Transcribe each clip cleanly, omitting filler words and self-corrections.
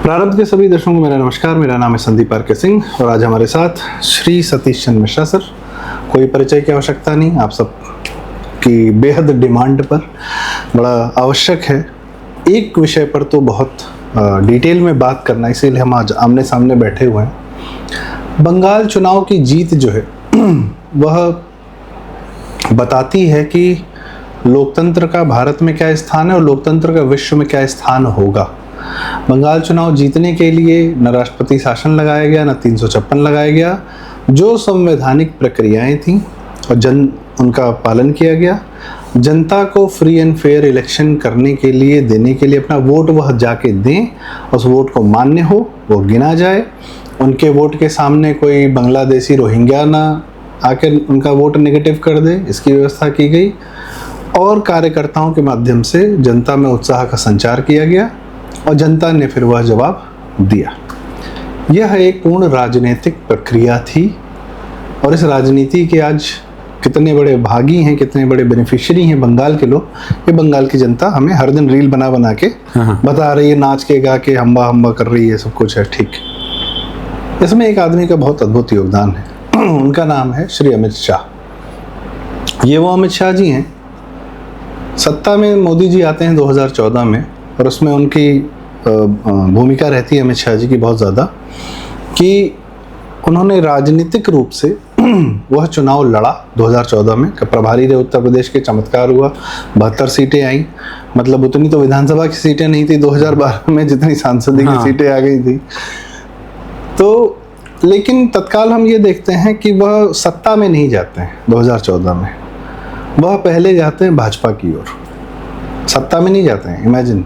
प्रारंभ के सभी दर्शकों को मेरा नमस्कार। मेरा नाम है संदीप आर के सिंह और आज हमारे साथ श्री सतीश चंद्र मिश्रा सर। कोई परिचय की आवश्यकता नहीं, आप सब की बेहद डिमांड पर बड़ा आवश्यक है एक विषय पर तो बहुत डिटेल में बात करना, इसीलिए हम आज आमने सामने बैठे हुए हैं। बंगाल चुनाव की जीत जो है वह बताती है कि लोकतंत्र का भारत में क्या स्थान है और लोकतंत्र का विश्व में क्या स्थान होगा। बंगाल चुनाव जीतने के लिए न राष्ट्रपति शासन लगाया गया, न 356 लगाया गया। जो संवैधानिक प्रक्रियाएं थीं और उनका पालन किया गया। जनता को फ्री एंड फेयर इलेक्शन करने के लिए, देने के लिए अपना वोट वह जाके दें, उस वोट को मान्य हो, वो गिना जाए। उनके वोट के सामने कोई बांग्लादेशी रोहिंग्या ना आकर उनका वोट नेगेटिव कर दे, इसकी व्यवस्था की गई। और कार्यकर्ताओं के माध्यम से जनता में उत्साह का संचार किया गया और जनता ने फिर वह जवाब दिया। यह एक पूर्ण राजनीतिक प्रक्रिया थी और इस राजनीति के आज कितने बड़े भागी हैं, कितने बड़े बेनिफिशियरी हैं बंगाल के लोग, ये बंगाल की जनता हमें हर दिन रील बना बना के बता रही है, नाच के गा के हम्बा हम्बा कर रही है, सब कुछ है ठीक। इसमें एक आदमी का बहुत अद्भुत योगदान है, उनका नाम है श्री अमित शाह। ये वो अमित शाह जी हैं, सत्ता में मोदी जी आते हैं 2014 में और उसमें उनकी भूमिका रहती है अमित शाह जी की बहुत ज़्यादा, कि उन्होंने राजनीतिक रूप से वह चुनाव लड़ा 2014 में। प्रभारी रहे उत्तर प्रदेश के, चमत्कार हुआ, 72 सीटें आई। मतलब उतनी तो विधानसभा की सीटें नहीं थी 2012 में जितनी सांसदीय की सीटें आ गई थी। तो लेकिन तत्काल हम ये देखते हैं कि वह सत्ता में नहीं जाते हैं 2014 में, वह पहले जाते हैं भाजपा की ओर, सत्ता में नहीं जाते हैं। इमेजिन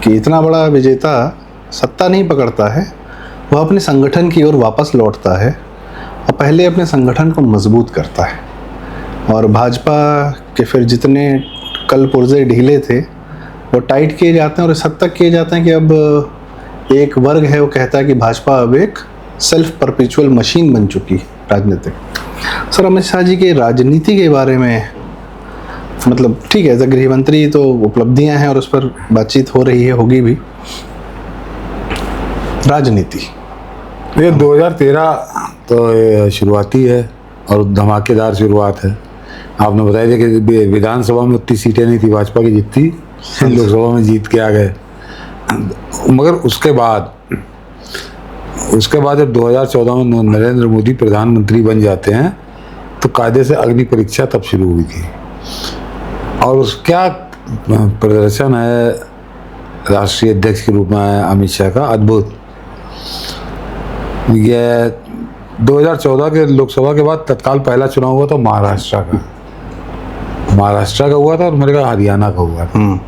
कि इतना बड़ा विजेता सत्ता नहीं पकड़ता है, वह अपने संगठन की ओर वापस लौटता है और पहले अपने संगठन को मजबूत करता है। और भाजपा के फिर जितने कल पुर्जे ढीले थे वो टाइट किए जाते हैं और इस हद तक किए जाते हैं कि अब एक वर्ग है वो कहता है कि भाजपा अब एक सेल्फ परपेचुअल मशीन बन चुकी राजनीतिक। सर, अमित शाह जी के राजनीति के बारे में, मतलब ठीक है, एज गृह मंत्री तो उपलब्धियां हैं और उस पर बातचीत हो रही है, होगी भी। राजनीति ये 2013 तो शुरुआती है और धमाकेदार शुरुआत है। आपने बताया था कि विधानसभा में उतनी सीटें नहीं थी भाजपा की, जितनी लोकसभा में जीत के आ गए। मगर उसके बाद जब 2014 में नरेंद्र मोदी प्रधानमंत्री बन जाते हैं तो कायदे से अग्नि परीक्षा तब शुरू हुई थी। और उसका प्रदर्शन है राष्ट्रीय अध्यक्ष के रूप में अमित शाह का अद्भुत। ये 2014 के लोकसभा के बाद तत्काल पहला चुनाव हुआ था महाराष्ट्र का हुआ था और मेरे का हरियाणा का हुआ था।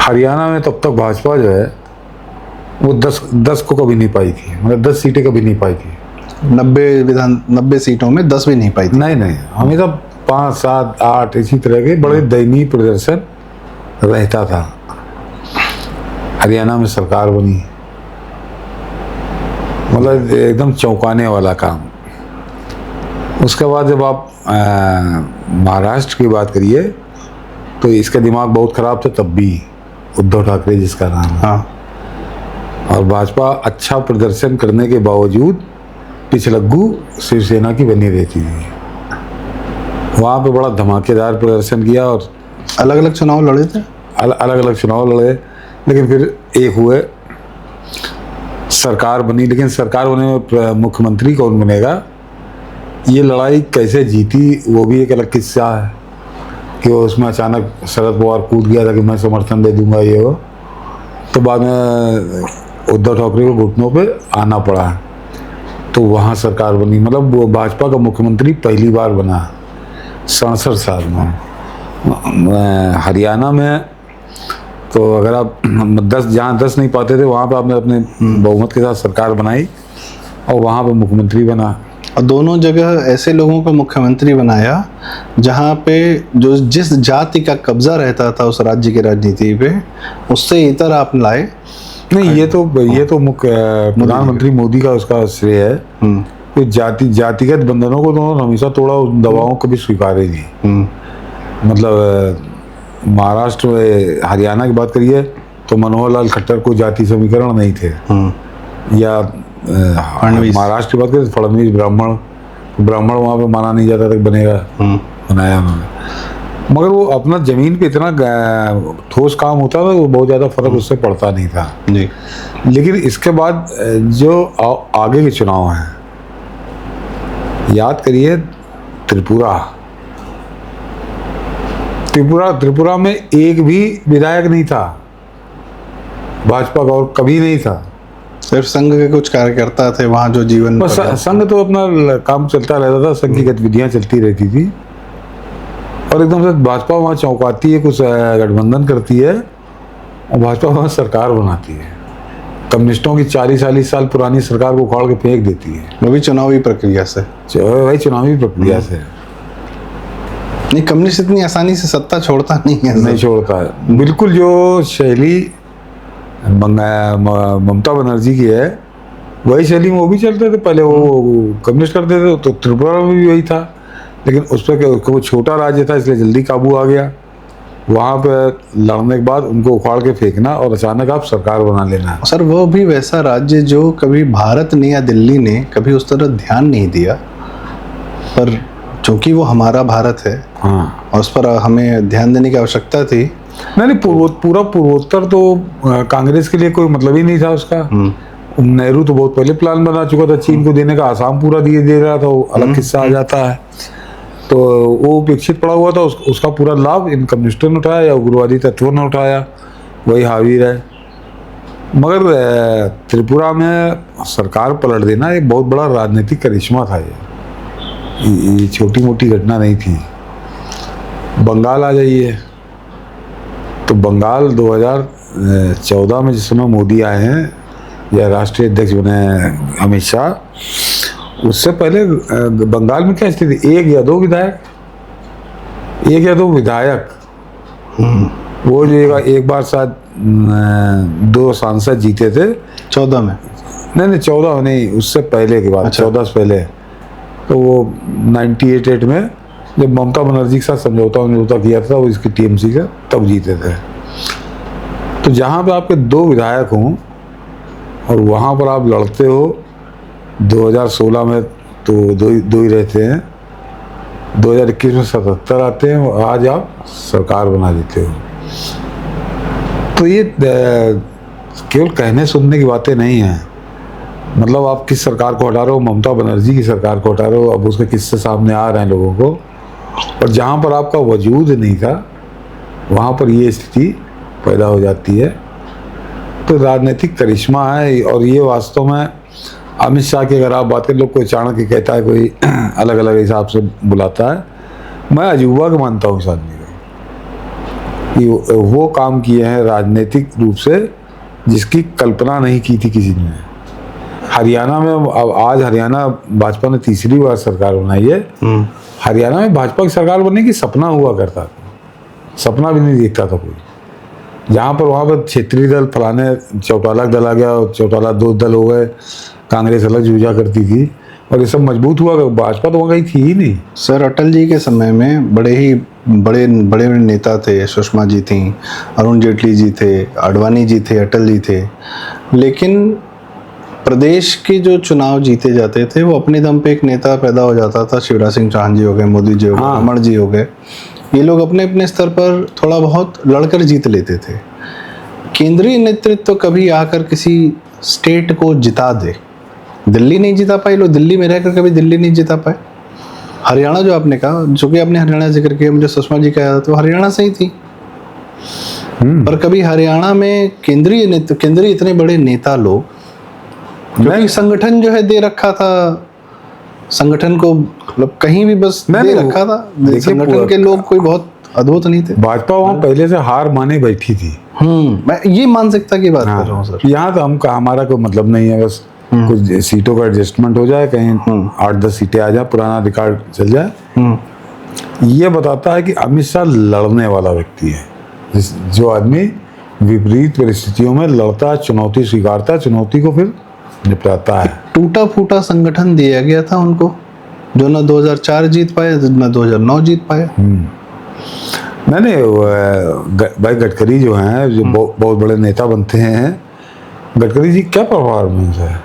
हरियाणा में तब तक भाजपा जो है वो 10 को कभी नहीं पाई थी, मतलब 10 सीटें कभी नहीं पाई थी। 90 सीटों में 10 भी नहीं पाई थी। नहीं, हमेशा 5, 7, 8 इसी तरह के बड़े दयनीय प्रदर्शन रहता था। हरियाणा में सरकार बनी, मतलब एकदम चौंकाने वाला काम। उसके बाद जब आप महाराष्ट्र की बात करिए तो इसका दिमाग बहुत खराब था तब भी, उद्धव ठाकरे जिसका नाम है। हाँ। और भाजपा अच्छा प्रदर्शन करने के बावजूद पिछलग्गू शिवसेना की बनी रहती थी। वहाँ पे बड़ा धमाकेदार प्रदर्शन किया और अलग अलग चुनाव लड़े थे, अलग अलग चुनाव लड़े, लेकिन फिर एक हुए, सरकार बनी। लेकिन सरकार बनने में मुख्यमंत्री कौन बनेगा, ये लड़ाई कैसे जीती वो भी एक अलग किस्सा है। कि वो उसमें अचानक शरद पवार कूद गया था कि मैं समर्थन दे दूंगा ये वो, तो बाद में उद्धव ठाकरे को घुटनों पे आना पड़ा, तो वहाँ सरकार बनी। मतलब वो भाजपा का मुख्यमंत्री पहली बार बना 67 साल में। हरियाणा में तो अगर आप 10 जहाँ 10 नहीं पाते थे वहाँ पे आपने अपने बहुमत के साथ सरकार बनाई और वहाँ पे मुख्यमंत्री बना। और दोनों जगह ऐसे लोगों को मुख्यमंत्री बनाया जहाँ पे जो जिस जाति का कब्जा रहता था उस राज्य की राजनीति पे, उससे इतर आप लाए। नहीं, ये तो मुख्य प्रधानमंत्री मोदी का उसका श्रेय है। तो जातिगत बंधनों को तो हमेशा तोड़ा, दबावों को भी स्वीकारे दी। मतलब महाराष्ट्र में, हरियाणा की बात करिए तो मनोहर लाल खट्टर को जाति समीकरण नहीं थे, या फडणवीस। महाराष्ट्र की बात करें तो फडणवीस ब्राह्मण वहाँ पे माना नहीं जाता था कि बनेगा, बनाया उन्होंने। मगर वो अपना जमीन पे इतना ठोस काम होता था, वो बहुत ज़्यादा फर्क उससे पड़ता नहीं था जी। लेकिन इसके बाद जो आगे के चुनाव हैं, याद करिए त्रिपुरा में एक भी विधायक नहीं था भाजपा का, और कभी नहीं था। सिर्फ संघ के कुछ कार्यकर्ता थे वहाँ जो जीवन बस संघ तो अपना काम चलता रहता था, संघ की गतिविधियां चलती रहती थी, और एकदम से भाजपा वहाँ चौंकाती है, कुछ गठबंधन करती है और भाजपा वहाँ सरकार बनाती है। कम्युनिस्टों की 40 साल पुरानी सरकार को उखाड़ के फेंक देती है, वो भी चुनावी प्रक्रिया से। वही चुनावी प्रक्रिया से। नहीं, कम्युनिस्ट इतनी आसानी से सत्ता छोड़ता नहीं है। नहीं छोड़ता है, बिल्कुल। जो शैली ममता बनर्जी की है वही शैली में वो भी चलते थे। पहले वो कम्युनिस्ट करते थे, तो त्रिपुरा में भी वही था, लेकिन उस पर वो छोटा राज्य था इसलिए जल्दी काबू आ गया। वहाँ पे लड़ने के बाद उनको उखाड़ के फेंकना और अचानक आप सरकार बना लेना। सर वो भी वैसा राज्य जो कभी भारत ने या दिल्ली ने कभी उस तरह ध्यान नहीं दिया, पर चूंकि वो हमारा भारत है, हाँ, और उस पर हमें ध्यान देने की आवश्यकता थी। नहीं, पूरा पूर्वोत्तर तो कांग्रेस के लिए कोई मतलब ही नहीं था उसका। नेहरू तो बहुत पहले प्लान बना चुका था चीन को देने का, आसाम पूरा दे रहा था, वो अलग किस्सा आ जाता है। तो वो उपेक्षित पड़ा हुआ था, उसका पूरा लाभ इन कम्युनिस्टों ने उठाया या उग्रवादी तत्वों ने उठाया, वही हावी रहे। मगर त्रिपुरा में सरकार पलट देना एक बहुत बड़ा राजनीतिक करिश्मा था। ये छोटी मोटी घटना नहीं थी। बंगाल आ जाइए, तो बंगाल 2014 में जिस समय मोदी आए हैं या राष्ट्रीय अध्यक्ष बने अमित शाह, उससे पहले बंगाल में क्या स्थिति, एक या दो विधायक वो जो एक बार शायद 2 सांसद जीते थे 14 में। नहीं 14 नहीं, उससे पहले की बात। अच्छा। 14 से पहले तो वो 98 में जब ममता बनर्जी के साथ समझौता किया था वो इसकी टीएमसी का, तब जीते थे। तो जहाँ पे आपके 2 विधायक हों और वहाँ पर आप लड़ते हो, 2016 में तो दो ही रहते हैं, 2021 में 77 आते हैं, और आज आप सरकार बना देते हो। तो ये केवल कहने सुनने की बातें नहीं हैं। मतलब आप किस सरकार को हटा रहे हो, ममता बनर्जी की सरकार को हटा रहे हो, अब उसके किस्से सामने आ रहे हैं लोगों को, और जहाँ पर आपका वजूद नहीं था वहाँ पर ये स्थिति पैदा हो जाती है। तो राजनीतिक करिश्मा है, और ये वास्तव में अमित शाह की अगर आप बात करें, लोग कोई चाणक्य कहता है, कोई अलग अलग हिसाब से बुलाता है, मैं अजूबा को मानता हूँ इस आदमी को, कि वो काम किए हैं राजनीतिक रूप से जिसकी कल्पना नहीं की थी किसी ने। हरियाणा में अब आज हरियाणा भाजपा ने तीसरी बार सरकार बनाई है। हरियाणा में भाजपा की सरकार बनने की सपना हुआ करता था, सपना भी नहीं देखता था कोई। जहाँ पर वहाँ पर क्षेत्रीय दल फलाने, चौटाला दल आ गया, चौटाला 2 दल हो गए, कांग्रेस अलग जूझा करती थी, और ये सब मजबूत हुआ। भाजपा तो वहाँ कहीं थी ही नहीं। सर अटल जी के समय में बड़े नेता थे, सुषमा जी थी, अरुण जेटली जी थे, आडवाणी जी थे, अटल जी थे, लेकिन प्रदेश के जो चुनाव जीते जाते थे वो अपने दम पे एक नेता पैदा हो जाता था। शिवराज सिंह चौहान जी हो गए, मोदी जी हो गए, रमण जी हो गए, ये लोग अपने अपने स्तर पर थोड़ा बहुत लड़कर जीत लेते थे। केंद्रीय नेतृत्व कभी आकर किसी स्टेट को जिता दे, दिल्ली नहीं जिता पाई, लोग दिल्ली में रहकर कभी दिल्ली नहीं जिता पाए। हरियाणा जो आपने कहा, जो कि आपने हरियाणा जिक्र किया, मुझे सुषमा जी का याद, तो हरियाणा से ही थी, पर कभी हरियाणा में केंद्रीय इतने बड़े नेता लोग, क्योंकि संगठन जो है दे रखा था, संगठन को मतलब कहीं भी बस दे रखा था, संगठन के लोग कोई बहुत अद्भुत नहीं थे। भाजपा वहाँ पहले से हार माने बैठी थी। मैं ये मानसिकता की बात कर रहा हूँ सर। यहाँ तो हमारा कोई मतलब नहीं है, बस कुछ सीटों का एडजस्टमेंट हो जाए, कहीं 8-10 सीटें आ जाए, पुराना रिकॉर्ड चल जाए। ये बताता है कि अमित शाह लड़ने वाला व्यक्ति है, जो आदमी विपरीत परिस्थितियों में लड़ता है, चुनौती स्वीकारता है, चुनौती को फिर निपटाता है। टूटा फूटा संगठन दिया गया था उनको, जो ना 2004 जीत पाए, ना 2009 जीत पाए। नहीं भाई गडकरी जो हैं जो बहुत बड़े नेता बनते हैं, गडकरी जी क्या परफॉर्मेंस है।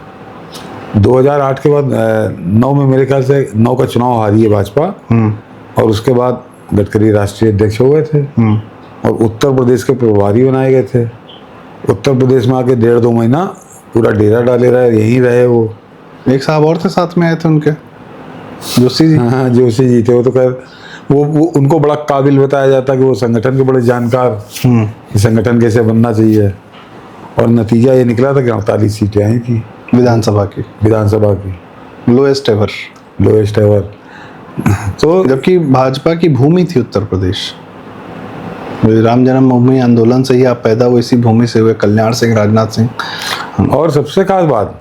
2008 के बाद 9 में मेरे ख्याल से 9 का चुनाव हारी है भाजपा, और उसके बाद गडकरी राष्ट्रीय अध्यक्ष हो गए थे और उत्तर प्रदेश के प्रभारी बनाए गए थे। उत्तर प्रदेश में आके 1.5-2 महीना पूरा डेरा डाले रहे, यहीं रहे वो। एक साहब और थे साथ में आए थे उनके, जोशी जी। हाँ जोशी जी थे, वो तो खैर वो उनको बड़ा काबिल बताया जाता कि वो संगठन के बड़े जानकार, कि संगठन कैसे बनना चाहिए। और नतीजा ये निकला था कि 48 सीटें आई थी विधानसभा की लोएस्ट एवर। तो जबकि भाजपा की भूमि थी उत्तर प्रदेश, राम जन्मभूमि आंदोलन से ही आप पैदा हुए, इसी भूमि से हुए, कल्याण सिंह, राजनाथ सिंह। और सबसे खास बात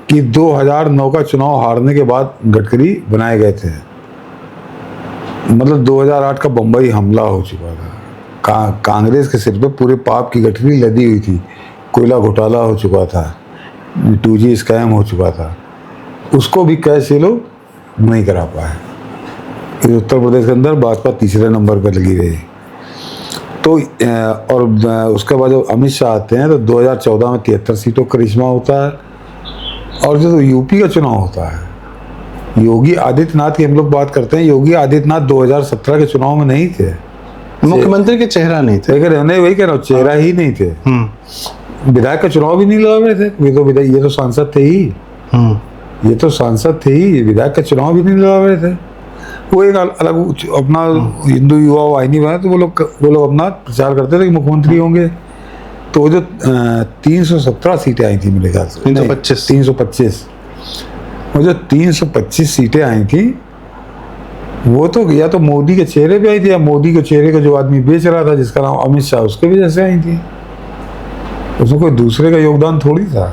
कि 2009 का चुनाव हारने के बाद गडकरी बनाए गए थे। मतलब 2008 का बम्बई हमला हो चुका था, कांग्रेस के सिर पे पूरे पाप की गठरी लदी हुई थी, कोयला घोटाला हो चुका था, 2G स्कैम हो चुका था, उसको भी कैसे लोग नहीं करा पाए। इस उत्तर प्रदेश के अंदर भाजपा तीसरे नंबर पर लगी रही। तो और उसके बाद जब अमित शाह आते हैं तो 2014 में 73 सीटों का करिश्मा होता है। और जो यूपी का चुनाव होता है, योगी आदित्यनाथ की हम लोग बात करते हैं, योगी आदित्यनाथ 2017 के चुनाव में नहीं थे, मुख्यमंत्री के चेहरा नहीं थे। वही कह रहा हूँ, चेहरा ही नहीं थे। विधायक का चुनाव भी नहीं लड़ा रहे थे, ये तो सांसद थे ही, ये तो सांसद थे ही, विधायक का चुनाव भी नहीं लड़ा रहे थे। वो एक अलग अपना हिंदू युवा वाहिनी बना, तो वो लोग अपना प्रचार करते थे कि मुख्यमंत्री होंगे। तो वो जो 317 सीटें आई थी मेरे ख्याल से, 325, वो जो 325 सीटें आई थी, वो तो या तो मोदी के चेहरे पे आई थी, या मोदी के चेहरे का जो आदमी बेच रहा था जिसका नाम अमित शाह, उसके वजह से आई थी। उसमें कोई दूसरे का योगदान थोड़ी था।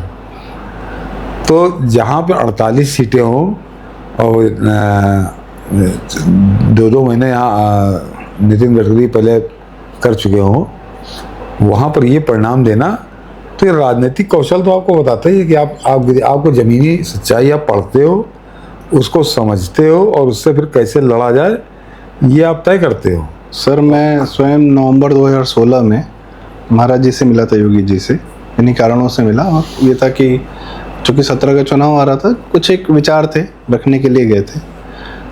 तो जहाँ पे 48 सीटें हों और 2-2 महीने यहाँ नितिन गडकरी पहले कर चुके हों, वहाँ पर ये परिणाम देना, तो ये राजनीतिक कौशल तो आपको बताता ही है कि आपको ज़मीनी सच्चाई आप पढ़ते हो, उसको समझते हो, और उससे फिर कैसे लड़ा जाए ये आप तय करते हो। सर मैं स्वयं नवंबर 2016 में महाराज जी से मिला था, योगी जी से, इन्हीं कारणों से मिला। और ये था कि चूँकि 17 का चुनाव आ रहा था, कुछ एक विचार थे, रखने के लिए गए थे।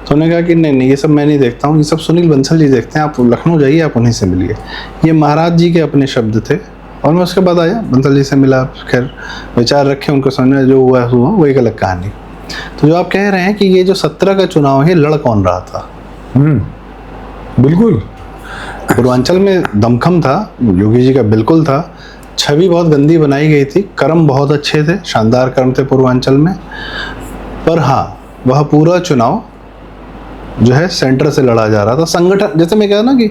तो उन्होंने कहा कि नहीं ये सब मैं नहीं देखता हूँ, ये सब सुनील बंसल जी देखते हैं, आप लखनऊ जाइए, आप उन्हीं से मिलिए। ये महाराज जी के अपने शब्द थे। और मैं उसके बाद आया, बंसल जी से मिला, खैर विचार रखे, उनको समझ जो हुआ वो एक अलग कहानी। तो जो आप कह रहे हैं कि ये जो 17 का चुनाव है, लड़ कौन रहा था? बिल्कुल पूर्वांचल में दमखम था, योगी जी का बिल्कुल था, छवि बहुत गंदी बनाई गई थी, कर्म बहुत अच्छे थे, शानदार कर्म थे पूर्वांचल में। पर हाँ, वह पूरा चुनाव जो है सेंटर से लड़ा जा रहा था। संगठन, जैसे मैं कहा ना कि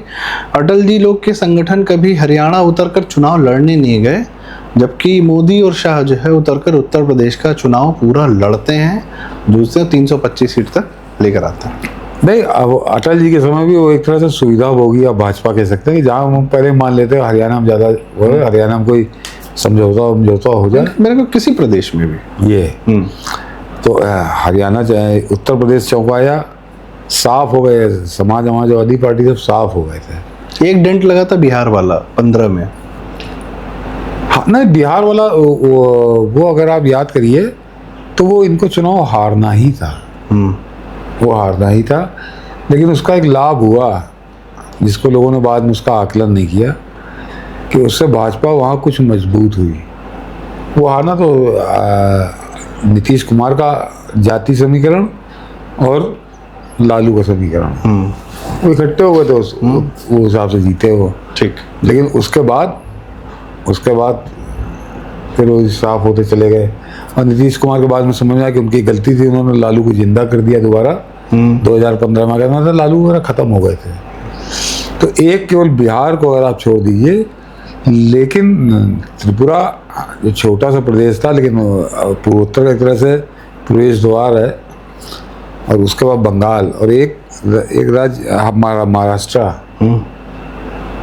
अटल जी लोग के संगठन कभी हरियाणा उतरकर चुनाव लड़ने नहीं गए, जबकि मोदी और शाह जो है उतरकर उत्तर प्रदेश का चुनाव पूरा लड़ते हैं, जूझते हैं, 325 सीट तक लेकर आते हैं। नहीं, अब अटल जी के समय भी वो एक तरह से सुविधा होगी, आप भाजपा कह सकते हैं कि जहाँ हम पहले मान लेते हैं हरियाणा में ज़्यादा, हरियाणा में कोई समझौता हो जाए, मेरे को किसी प्रदेश में भी ये तो हरियाणा चाहे उत्तर प्रदेश चौंकाया, साफ हो गए, समाजवादी पार्टी सब साफ हो गए थे। एक डेंट लगा था बिहार वाला 15 में। हाँ नहीं, बिहार वाला वो अगर आप याद करिए तो वो इनको चुनाव हारना ही था, वो हारना ही था। लेकिन उसका एक लाभ हुआ जिसको लोगों ने बाद में उसका आकलन नहीं किया, कि उससे भाजपा वहाँ कुछ मजबूत हुई। वो हारना तो नीतीश कुमार का जाति समीकरण और लालू का समीकरण, वो इकट्ठे हो गए थे, वो हिसाब से जीते वो, ठीक। लेकिन उसके बाद फिर वो साफ होते चले गए। और नीतीश कुमार के बाद में समझ में आया कि उनकी गलती थी, उन्होंने लालू को जिंदा कर दिया दोबारा। 2015 में कहना था लालू वगैरह खत्म हो गए थे। तो एक केवल बिहार को अगर आप छोड़ दीजिए, लेकिन त्रिपुरा जो छोटा सा प्रदेश था, लेकिन पूर्वोत्तर एक तरह से प्रवेश द्वार है, और उसके बाद बंगाल, और एक राज्य हमारा महाराष्ट्र।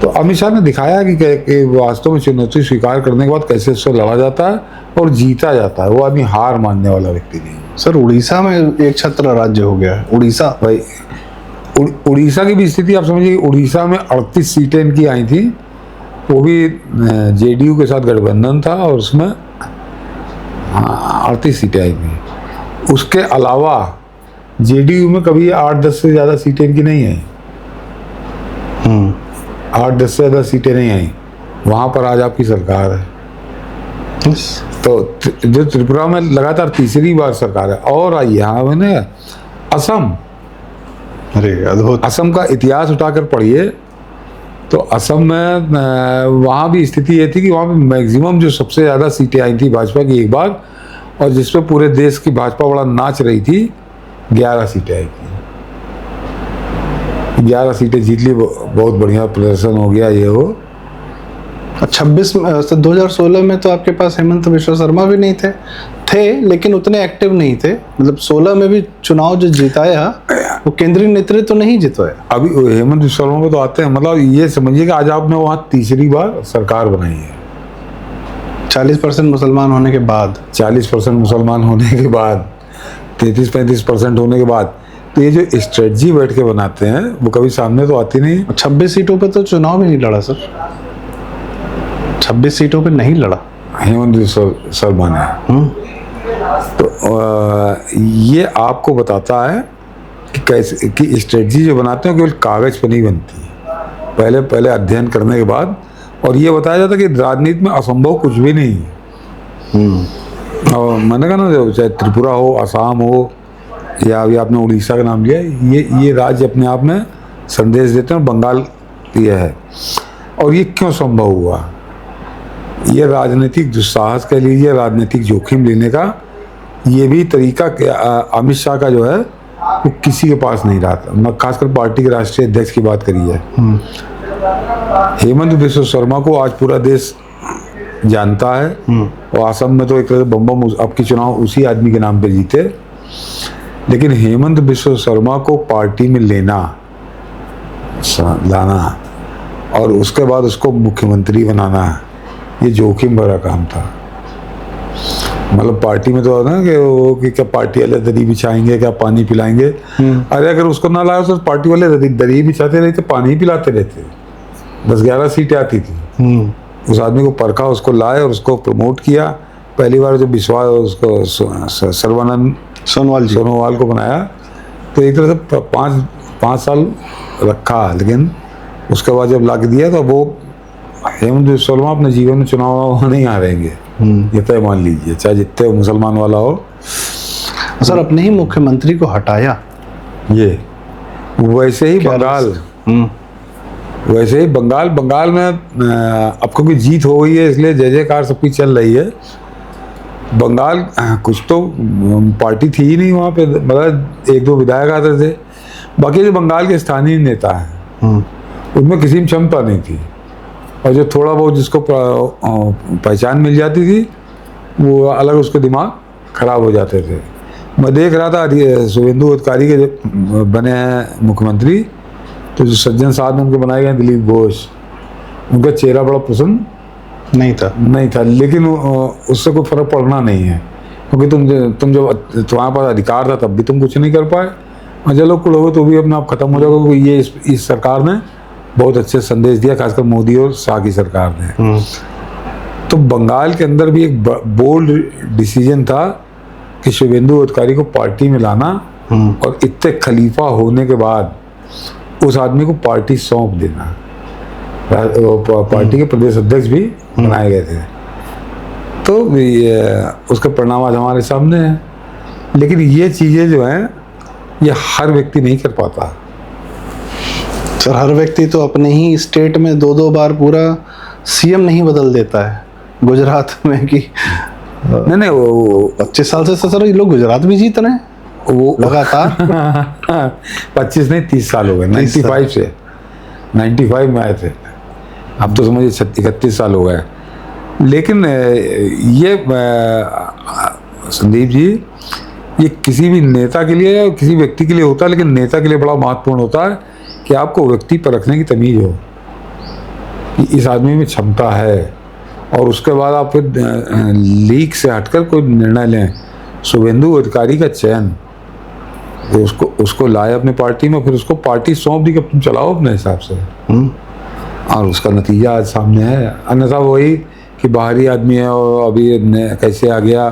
तो अमित शाह ने दिखाया कि वास्तव में चुनौती स्वीकार करने के बाद कैसे उससे लड़ा जाता है और जीता जाता है। वो आदमी हार मानने वाला व्यक्ति नहीं। सर उड़ीसा में एक छत्र राज्य हो गया है, उड़ीसा भाई। उड़ीसा की भी स्थिति आप समझिए, उड़ीसा में 38 सीटें इनकी आई थी, वो भी जेडीयू के साथ गठबंधन था और उसमें 38 सीटें आई थी। उसके अलावा जेडीयू में कभी 8-10 से ज़्यादा सीटें इनकी नहीं आई। 8-10 से ज़्यादा सीटें नहीं आई। वहाँ पर आज आपकी सरकार है। तो जो त्रिपुरा में लगातार तीसरी बार सरकार है। और आई यहाँ मैंने असम, अरे अद्भुत। असम का इतिहास उठाकर पढ़िए तो असम में वहाँ भी स्थिति ये थी कि वहाँ पे मैक्सिमम जो सबसे ज़्यादा सीटें आई थी भाजपा की एक बार, और जिसपे पूरे देश की भाजपा बड़ा नाच रही थी, 11 सीटें आई थी। 11 सीटें जीत ली, बहुत बढ़िया प्रदर्शन हो गया ये हो। 2016 में तो आपके पास हेमंत बिश्वा शर्मा भी नहीं थे लेकिन उतने एक्टिव नहीं थे। मतलब 16 में भी चुनाव जो जिताया वो केंद्रीय नेतृत्व तो नहीं जितवाया। अभी हेमंत बिश्वा शर्मा को तो आते हैं, मतलब ये समझिए कि आज आपने वहाँ तीसरी बार सरकार बनाई है। 40% मुसलमान होने के बाद, 40% मुसलमान होने के बाद, 33-35% होने के बाद, तो ये जो स्ट्रेटजी बैठ के बनाते हैं वो कभी सामने तो आती नहीं। 26 सीटों पे तो चुनाव भी नहीं लड़ा सर। 26 सीटों पे नहीं लड़ा हेमंत बिश्वा शर्मा ने। तो ये आपको बताता है कि कैसे कि स्ट्रेटजी जो बनाते हैं केवल कागज पर नहीं बनती, पहले अध्ययन करने के बाद। और ये बताया जाता है कि राजनीति में असंभव कुछ भी नहीं है। और मैंने कहा ना, चाहे त्रिपुरा हो, असम हो, या अभी आपने उड़ीसा का नाम लिया, ये राज्य अपने आप में संदेश देते हैं। बंगाल ये है। और ये क्यों संभव हुआ? ये राजनीतिक दुस्साहस कह लीजिए, राजनीतिक जोखिम लेने का ये भी तरीका अमित शाह का जो है वो किसी के पास नहीं रहा था। मैं खासकर पार्टी के राष्ट्रीय अध्यक्ष की बात करी है। हेमंत बिश्वा शर्मा को आज पूरा देश जानता है। और असम में तो एक तरह से बम अब की चुनाव उसी आदमी के नाम पे जीते। लेकिन हेमंत बिश्वा शर्मा को पार्टी में लाना और उसके बाद उसको मुख्यमंत्री बनाना, ये जोखिम भरा काम था। मतलब पार्टी में तो ना कि क्या पार्टी वाले दरी बिछाएंगे, क्या पानी पिलाएंगे। अरे अगर उसको ना लाया तो पार्टी वाले दरी बिछाते रहते, पानी पिलाते रहते। 10-11 सीटें आती थी। उस आदमी को परखा, उसको लाए और उसको प्रमोट किया। पहली बार जब विश्वास उसको सर्बानंद सोनोवाल को बनाया तो एक तरह से 5 साल रखा। लेकिन उसके बाद जब लाके दिया तो वो हेमंत बिश्वा शर्मा अपने जीवन में चुनाव नहीं हारेंगे, ये तय मान लीजिए, चाहे जितने मुसलमान वाला हो। सर अपने ही मुख्यमंत्री को हटाया। ये वैसे ही बंगाल में अब क्योंकि जीत हो गई है इसलिए जय जयकार सबकी चल रही है। बंगाल कुछ तो पार्टी थी ही नहीं वहाँ पे, मतलब 1-2 विधायक आते थे। बाकी जो बंगाल के स्थानीय नेता हैं उनमें किसी में क्षमता नहीं थी। और जो थोड़ा बहुत जिसको पहचान मिल जाती थी वो अलग उसके दिमाग खराब हो जाते थे। मैं देख रहा था शुभेंदु अधिकारी के जब बने हैं मुख्यमंत्री, तो जो सज्जन साहब ने उनको बनाए गए दिलीप घोष, उनका चेहरा बड़ा पसंद नहीं था। लेकिन उससे कोई फर्क पड़ना नहीं है, क्योंकि तुम जब तुम्हारे पास अधिकार था तब भी तुम कुछ नहीं कर पाए, और जब लोग हो तो भी अपने आप खत्म हो जाएगा। ये इस सरकार ने बहुत अच्छे संदेश दिया, खासकर मोदी और शाह की सरकार ने। तो बंगाल के अंदर भी एक बोल्ड डिसीजन था कि शुभेंदु अधिकारी को पार्टी में लाना और इतने खलीफा होने के बाद उस आदमी को पार्टी सौंप देना। पार्टी के प्रदेश अध्यक्ष भी बनाए गए थे। तो उसके परिणाम आज हमारे सामने हैं। लेकिन ये चीज़ें जो हैं ये हर व्यक्ति नहीं कर पाता। सर हर व्यक्ति तो अपने ही स्टेट में 2-2 बार पूरा सीएम नहीं बदल देता है। गुजरात में कि नहीं वो 25 साल से सर ये लोग गुजरात भी जीत रहे हैं वो लगातार। 25 नहीं 30 साल हो गए। 95 में आए थे, अब तो समझिए 31 साल हो गए। लेकिन ये संदीप जी, ये किसी भी नेता के लिए या किसी व्यक्ति के लिए होता है, लेकिन नेता के लिए बड़ा महत्वपूर्ण होता है कि आपको व्यक्ति पर रखने की तमीज हो कि इस आदमी में क्षमता है, और उसके बाद आप फिर लीक से हटकर कोई निर्णय लें। शुभेंदु अधिकारी का चयन तो उसको लाए अपनी पार्टी में, फिर उसको पार्टी सौंप दी कि तुम चलाओ अपने हिसाब से। और उसका नतीजा आज सामने है। अन्यथा वही कि बाहरी आदमी है और अभी कैसे आ गया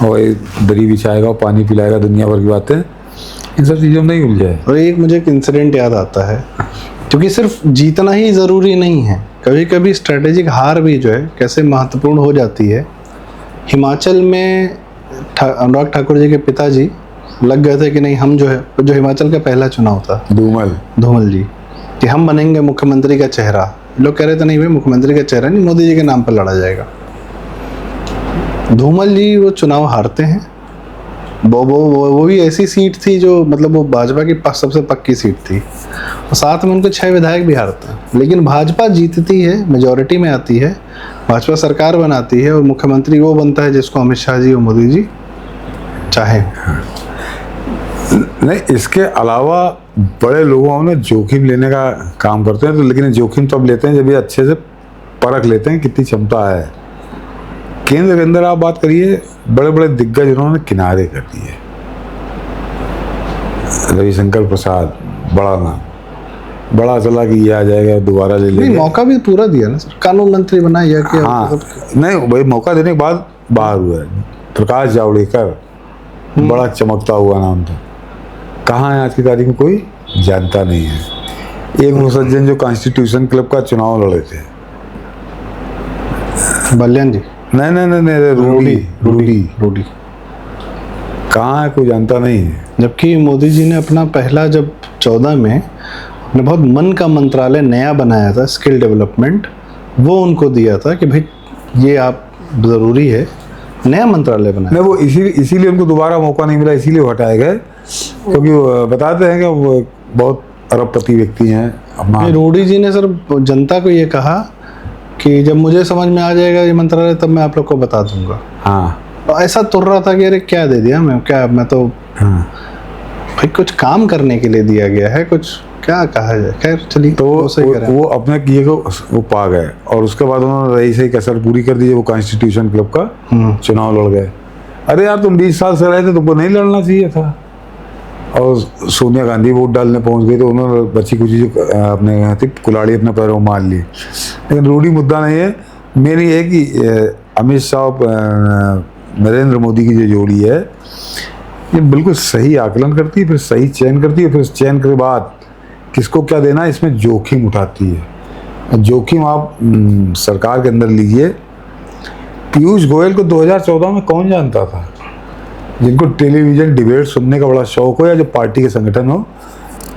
और दरी बिछाएगा और पानी पिलाएगा, दुनिया भर की बातें, इन सब चीज़ों में नहीं उलझे। और एक मुझे एक इंसिडेंट याद आता है, क्योंकि सिर्फ जीतना ही ज़रूरी नहीं है, कभी कभी स्ट्रेटेजिक हार भी जो है कैसे महत्वपूर्ण हो जाती है। हिमाचल में अनुराग ठाकुर जी के पिताजी लग गए थे कि नहीं, हम जो हिमाचल का पहला चुनाव था, धूमल जी, कि हम बनेंगे मुख्यमंत्री का चेहरा। लोग कह रहे थे नहीं भाई, मुख्यमंत्री का चेहरा नहीं, मोदी जी के नाम पर लड़ा जाएगा। धूमल जी वो चुनाव हारते हैं। वो भी ऐसी सीट थी जो मतलब वो भाजपा की सबसे पक्की सीट थी, और साथ में उनको 6 विधायक भी हारते हैं। लेकिन भाजपा जीतती है, मेजॉरिटी में आती है, भाजपा सरकार बनाती है, और मुख्यमंत्री वो बनता है जिसको अमित शाह जी और मोदी जी चाहे। नहीं, इसके अलावा बड़े लोगों ने जोखिम लेने का काम करते हैं, तो लेकिन जोखिम तब लेते हैं जब ये अच्छे से परख लेते हैं कितनी क्षमता है। केंद्र के अंदर आप बात करिए, बड़े बड़े दिग्गज उन्होंने किनारे कर दिए। रविशंकर प्रसाद, बड़ा नाम, बड़ा चला कि ये आ जाएगा, दोबारा ले लेंगे। मौका भी पूरा दिया ना सर, कानून मंत्री बना या क्या? हाँ, नहीं भाई, मौका देने के बाद बाहर हुआ है। प्रकाश जावड़ेकर, बड़ा चमकता हुआ नाम था, कहाँ है आज की तारीख में कोई जानता नहीं है। एक वो सज्जन जो कॉन्स्टिट्यूशन क्लब का चुनाव लड़े थे, बलियान जी, नहीं, रूडी कहाँ है कोई जानता नहीं है। जबकि मोदी जी ने अपना पहला, जब 14 में अपने बहुत मन का मंत्रालय नया बनाया था, स्किल डेवलपमेंट, वो उनको दिया था कि भाई ये आप जरूरी है, नया मंत्रालय बनाया। नहीं, वो इसीलिए उनको दोबारा मौका नहीं मिला, इसीलिए हटाए गए, क्योंकि बताते हैं कि वो बहुत अरबपति व्यक्ति हैं। अपना रूडी जी ने सर जनता को ये कहा कि जब मुझे समझ में आ जाएगा ये मंत्रालय, तब मैं आप लोग को बता दूंगा। हाँ, तो ऐसा तुर रहा था कि अरे क्या दे दिया मैं तो हाँ, भाई कुछ काम करने के लिए दिया गया है, कुछ क्या कहा जाए। खैर चलिए, तो वो अपने किए को वो पा गए, और उसके बाद उन्होंने रही सही कसर पूरी कर दी, वो कॉन्स्टिट्यूशन क्लब का चुनाव लड़ गए। अरे यार, तुम 20 साल से रहे थे, तुमको नहीं लड़ना चाहिए था। और सोनिया गांधी वोट डालने पहुंच गई, तो उन्होंने बची कुछ जो अपने यहाँ थी कुलाड़ी अपने पैरों में मार ली। लेकिन रूढ़ी मुद्दा नहीं है। मेरी है कि अमित शाह और नरेंद्र मोदी की जो जोड़ी है, ये बिल्कुल सही आकलन करती है, फिर सही चयन करती है, फिर चयन के बाद किसको क्या देना है, इसमें जोखिम उठाती है। जोखिम आप सरकार के अंदर लीजिए। पीयूष गोयल को 2014 में कौन जानता था? जिनको टेलीविजन डिबेट सुनने का बड़ा शौक हो, या जो पार्टी के संगठन हो,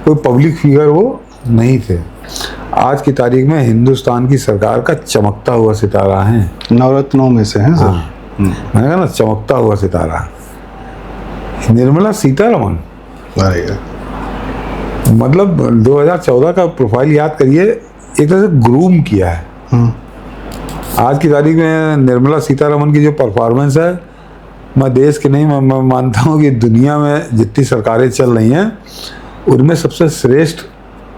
कोई पब्लिक फिगर वो नहीं थे। आज की तारीख में हिंदुस्तान की सरकार का चमकता हुआ सितारा है, नवरत्नों में से हैं सर। मैंने कहा ना, चमकता हुआ सितारा निर्मला सीतारमण। मतलब 2014 का प्रोफाइल याद करिए, एक तरह से ग्रूम किया है। आज की तारीख में निर्मला सीतारमण की जो परफॉर्मेंस है, मैं देश के नहीं, मैं मानता हूँ कि दुनिया में जितनी सरकारें चल रही हैं उनमें सबसे श्रेष्ठ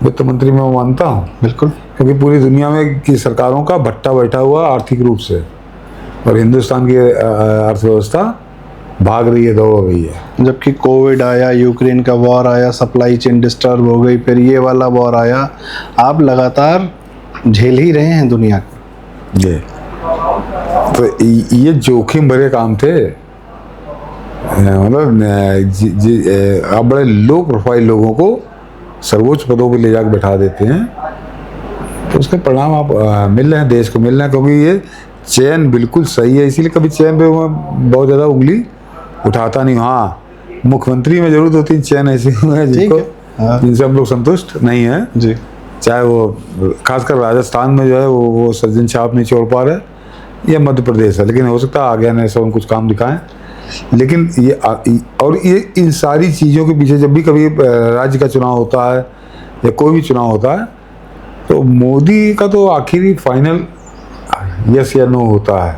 वित्त मंत्री मैं मानता हूँ। बिल्कुल, क्योंकि पूरी दुनिया में की सरकारों का भट्टा बैठा हुआ आर्थिक रूप से, और हिंदुस्तान की अर्थव्यवस्था भाग रही है, दौड़ रही है। जबकि कोविड आया, यूक्रेन का वॉर आया, सप्लाई चेन डिस्टर्ब हो गई, फिर ये वाला वॉर आया, आप लगातार झेल ही रहे हैं दुनिया को। ये तो ये जोखिम भरे काम थे। मतलब आप बड़े लो प्रोफाइल लोगों को सर्वोच्च पदों पर ले जाकर बैठा देते हैं, तो उसके परिणाम आप मिल रहे हैं, देश को मिल रहे हैं। क्योंकि ये चयन बिल्कुल सही है, इसीलिए कभी चयन पे मैं बहुत ज़्यादा उंगली उठाता नहीं। हाँ, मुख्यमंत्री में जरूर 2-3 चयन ऐसे हुए हैं जिनसे हम लोग संतुष्ट नहीं हैं जी। चाहे वो खासकर राजस्थान में जो है वो सज्जन छाप नहीं छोड़ पा रहे, या मध्य प्रदेश है, लेकिन हो सकता है आगे आने से कुछ काम दिखाएं। लेकिन ये इन सारी चीज़ों के पीछे जब भी कभी राज्य का चुनाव होता है या कोई भी चुनाव होता है, तो मोदी का तो आखिरी फाइनल यस या नो होता है।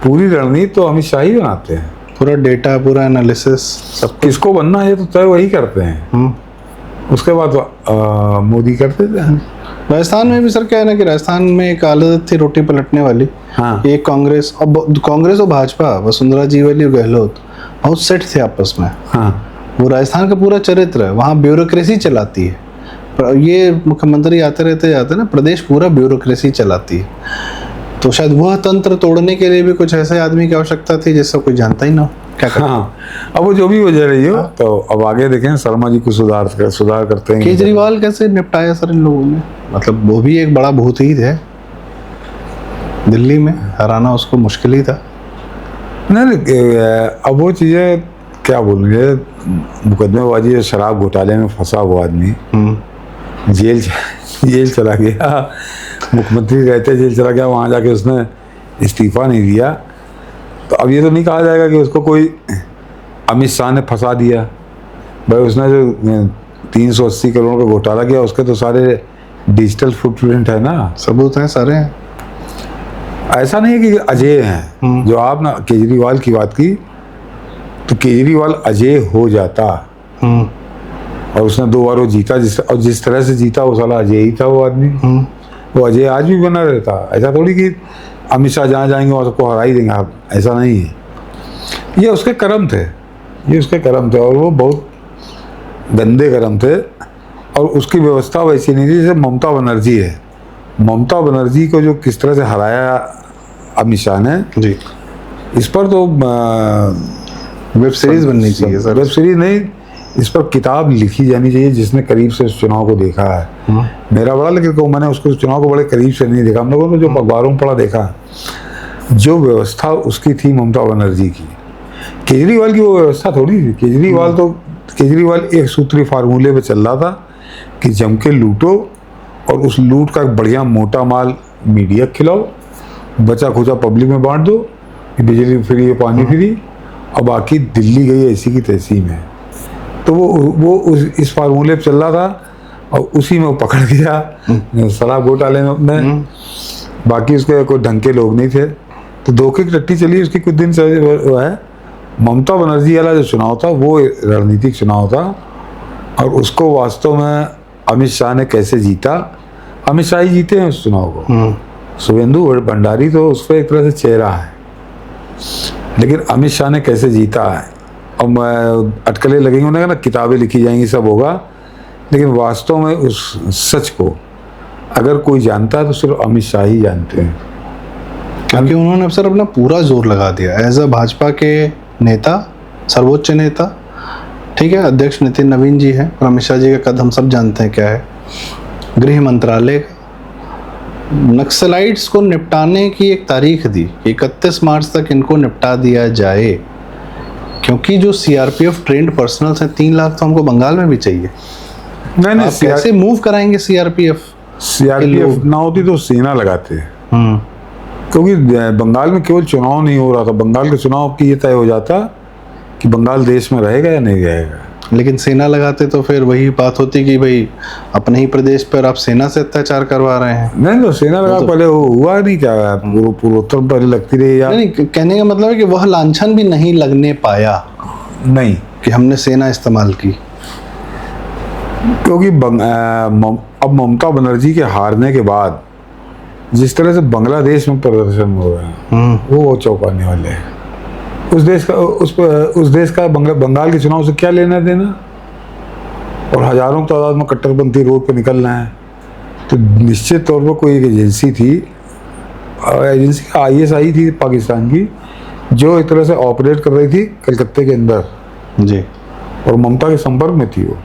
पूरी रणनीति तो अमित शाह ही बनाते हैं, पूरा डेटा, पूरा एनालिसिस, सब किसको बनना है तो तय वही करते हैं। उसके बाद मोदी करते थे। राजस्थान में भी सर क्या है ना कि राजस्थान में एक आदत थी रोटी पलटने वाली। हाँ, एक कांग्रेस और भाजपा, वसुंधरा जी वाली और गहलोत बहुत सेट थे आपस में। हाँ, वो राजस्थान का पूरा चरित्र है, वहाँ ब्यूरोक्रेसी चलाती है। पर ये मुख्यमंत्री आते रहते जाते ना, प्रदेश पूरा ब्यूरोक्रेसी चलाती है। तो शायद वह तंत्र तोड़ने के लिए भी कुछ ऐसे आदमी की आवश्यकता थी जिससे कोई जानता ही ना हो क्या करना। हाँ, अब वो जो भी वजह रही हो, तो अब आगे देखें शर्मा जी को सुधार करते हैं। केजरीवाल कैसे निपटाया सर इन लोगों ने? मतलब वो भी एक बड़ा भूत ही है, दिल्ली में हराना उसको मुश्किल ही था। नहीं, अब वो चीज़ें क्या बोलेंगे, मुकदमेबाजी शराब घोटाले में फंसा हुआ आदमी जेल चला गया, मुख्यमंत्री रहते जेल चला गया, वहाँ जाके उसने इस्तीफा नहीं दिया। तो अब ये तो नहीं कहा जाएगा कि उसको कोई अमित शाह ने फंसा दिया। भाई उसने जो 380 करोड़ का घोटाला किया, उसके तो सारे डिजिटल फुटप्रिंट है ना, सबूत हैं सारे हैं। ऐसा नहीं है कि अजय हैं। जो आप ना केजरीवाल की बात की, तो केजरीवाल अजय हो जाता और उसने 2 बार वो जीता, जिस तरह से जीता वो साला अजय ही था वो आदमी। वो अजय आज भी बना रहता। ऐसा थोड़ी कि अमित शाह जहाँ जाएंगे वहाँ सबको हरा ही देंगे आप, ऐसा नहीं है। ये उसके कर्म थे, और वो बहुत गंदे कर्म थे। और उसकी व्यवस्था वैसी नहीं थी जैसे ममता बनर्जी है। ममता बनर्जी को जो किस तरह से हराया अमित शाह ने जी, इस पर तो वेब सीरीज बननी चाहिए सर। वेब सीरीज नहीं, इस पर किताब लिखी जानी चाहिए, जिसने करीब से उस चुनाव को देखा है। मेरा बड़ा लेकिन को मैंने उसको चुनाव को बड़े करीब से नहीं देखा, हम लोगों ने जो अखबारों में पढ़ा देखा, जो व्यवस्था उसकी थी ममता बनर्जी की। केजरीवाल की वो व्यवस्था थोड़ी थी। केजरीवाल एक सूत्री फार्मूले पे चल रहा था कि जम के लूटो और उस लूट का एक बढ़िया मोटा माल मीडिया खिलाओ, बचा खुचा पब्लिक में बांट दो, बिजली फ्री है, पानी फ्री, और बाकी दिल्ली गई ऐसी की तैसी में। तो वो इस फार्मूले पे चल रहा था और उसी में वो पकड़ गया शराब घोटाले में अपने। बाकी उसके कोई ढंग के लोग नहीं थे, तो धोखे की टट्टी चली उसकी कुछ दिन से। वो है ममता बनर्जी वाला जो चुनाव था वो रणनीतिक चुनाव था, और उसको वास्तव में अमित शाह ने कैसे जीता, अमित शाह ही जीते हैं उस चुनाव को। शुभेंदु भंडारी तो उसका एक तरह से चेहरा है, लेकिन अमित शाह ने कैसे जीता है। अब अटकलें लगेंगी उन्हें ना, किताबें लिखी जाएंगी, सब होगा, लेकिन वास्तव में उस सच को अगर कोई जानता है तो सिर्फ अमित शाह ही जानते हैं। क्योंकि उन्होंने सर अपना पूरा जोर लगा दिया एज अ भाजपा के नेता, सर्वोच्च नेता। ठीक है, अध्यक्ष नितिन नवीन जी हैं, और अमित शाह जी का कद हम सब जानते हैं क्या है, गृह मंत्रालय का। नक्सलाइट्स को निपटाने की एक तारीख दी, 31 मार्च तक इनको निपटा दिया जाए, क्योंकि जो सीआरपीएफ ट्रेंड पर्सनल्स हैं 3 लाख तो हमको बंगाल में भी चाहिए। नहीं, आप कैसे मूव कराएंगे सीआरपीएफ ना होती तो सेना लगाते, क्योंकि बंगाल में केवल चुनाव नहीं हो रहा था, बंगाल के चुनाव की ये तय हो जाता कि बंगाल देश में रहेगा या नहीं रहेगा। लेकिन सेना लगाते तो फिर वही बात होती कि भाई अपने ही प्रदेश पर आप सेना से अत्याचार करवा रहे हैं। नहीं, तो सेना लगा तो पहले हुआ नहीं क्या, पूर्वोत्तर में पहले लगती रही यार। नहीं, कहने का मतलब है कि वह लांछन भी नहीं लगने पाया, नहीं कि हमने सेना इस्तेमाल की। क्योंकि अब ममता बनर्जी के हारने के बाद जिस तरह से बांग्लादेश में प्रदर्शन हो रहा है वो चौंकाने वाले हैं। उस देश का बंगाल के चुनाव से क्या लेना देना, और हजारों की तादाद में कट्टरपंथी रोड पे निकल रहे हैं। तो निश्चित तौर पर कोई एक एजेंसी थी, एजेंसी का ISI थी पाकिस्तान की, जो एक तरह से ऑपरेट कर रही थी कलकत्ते के अंदर जी, और ममता के संपर्क में थी वो।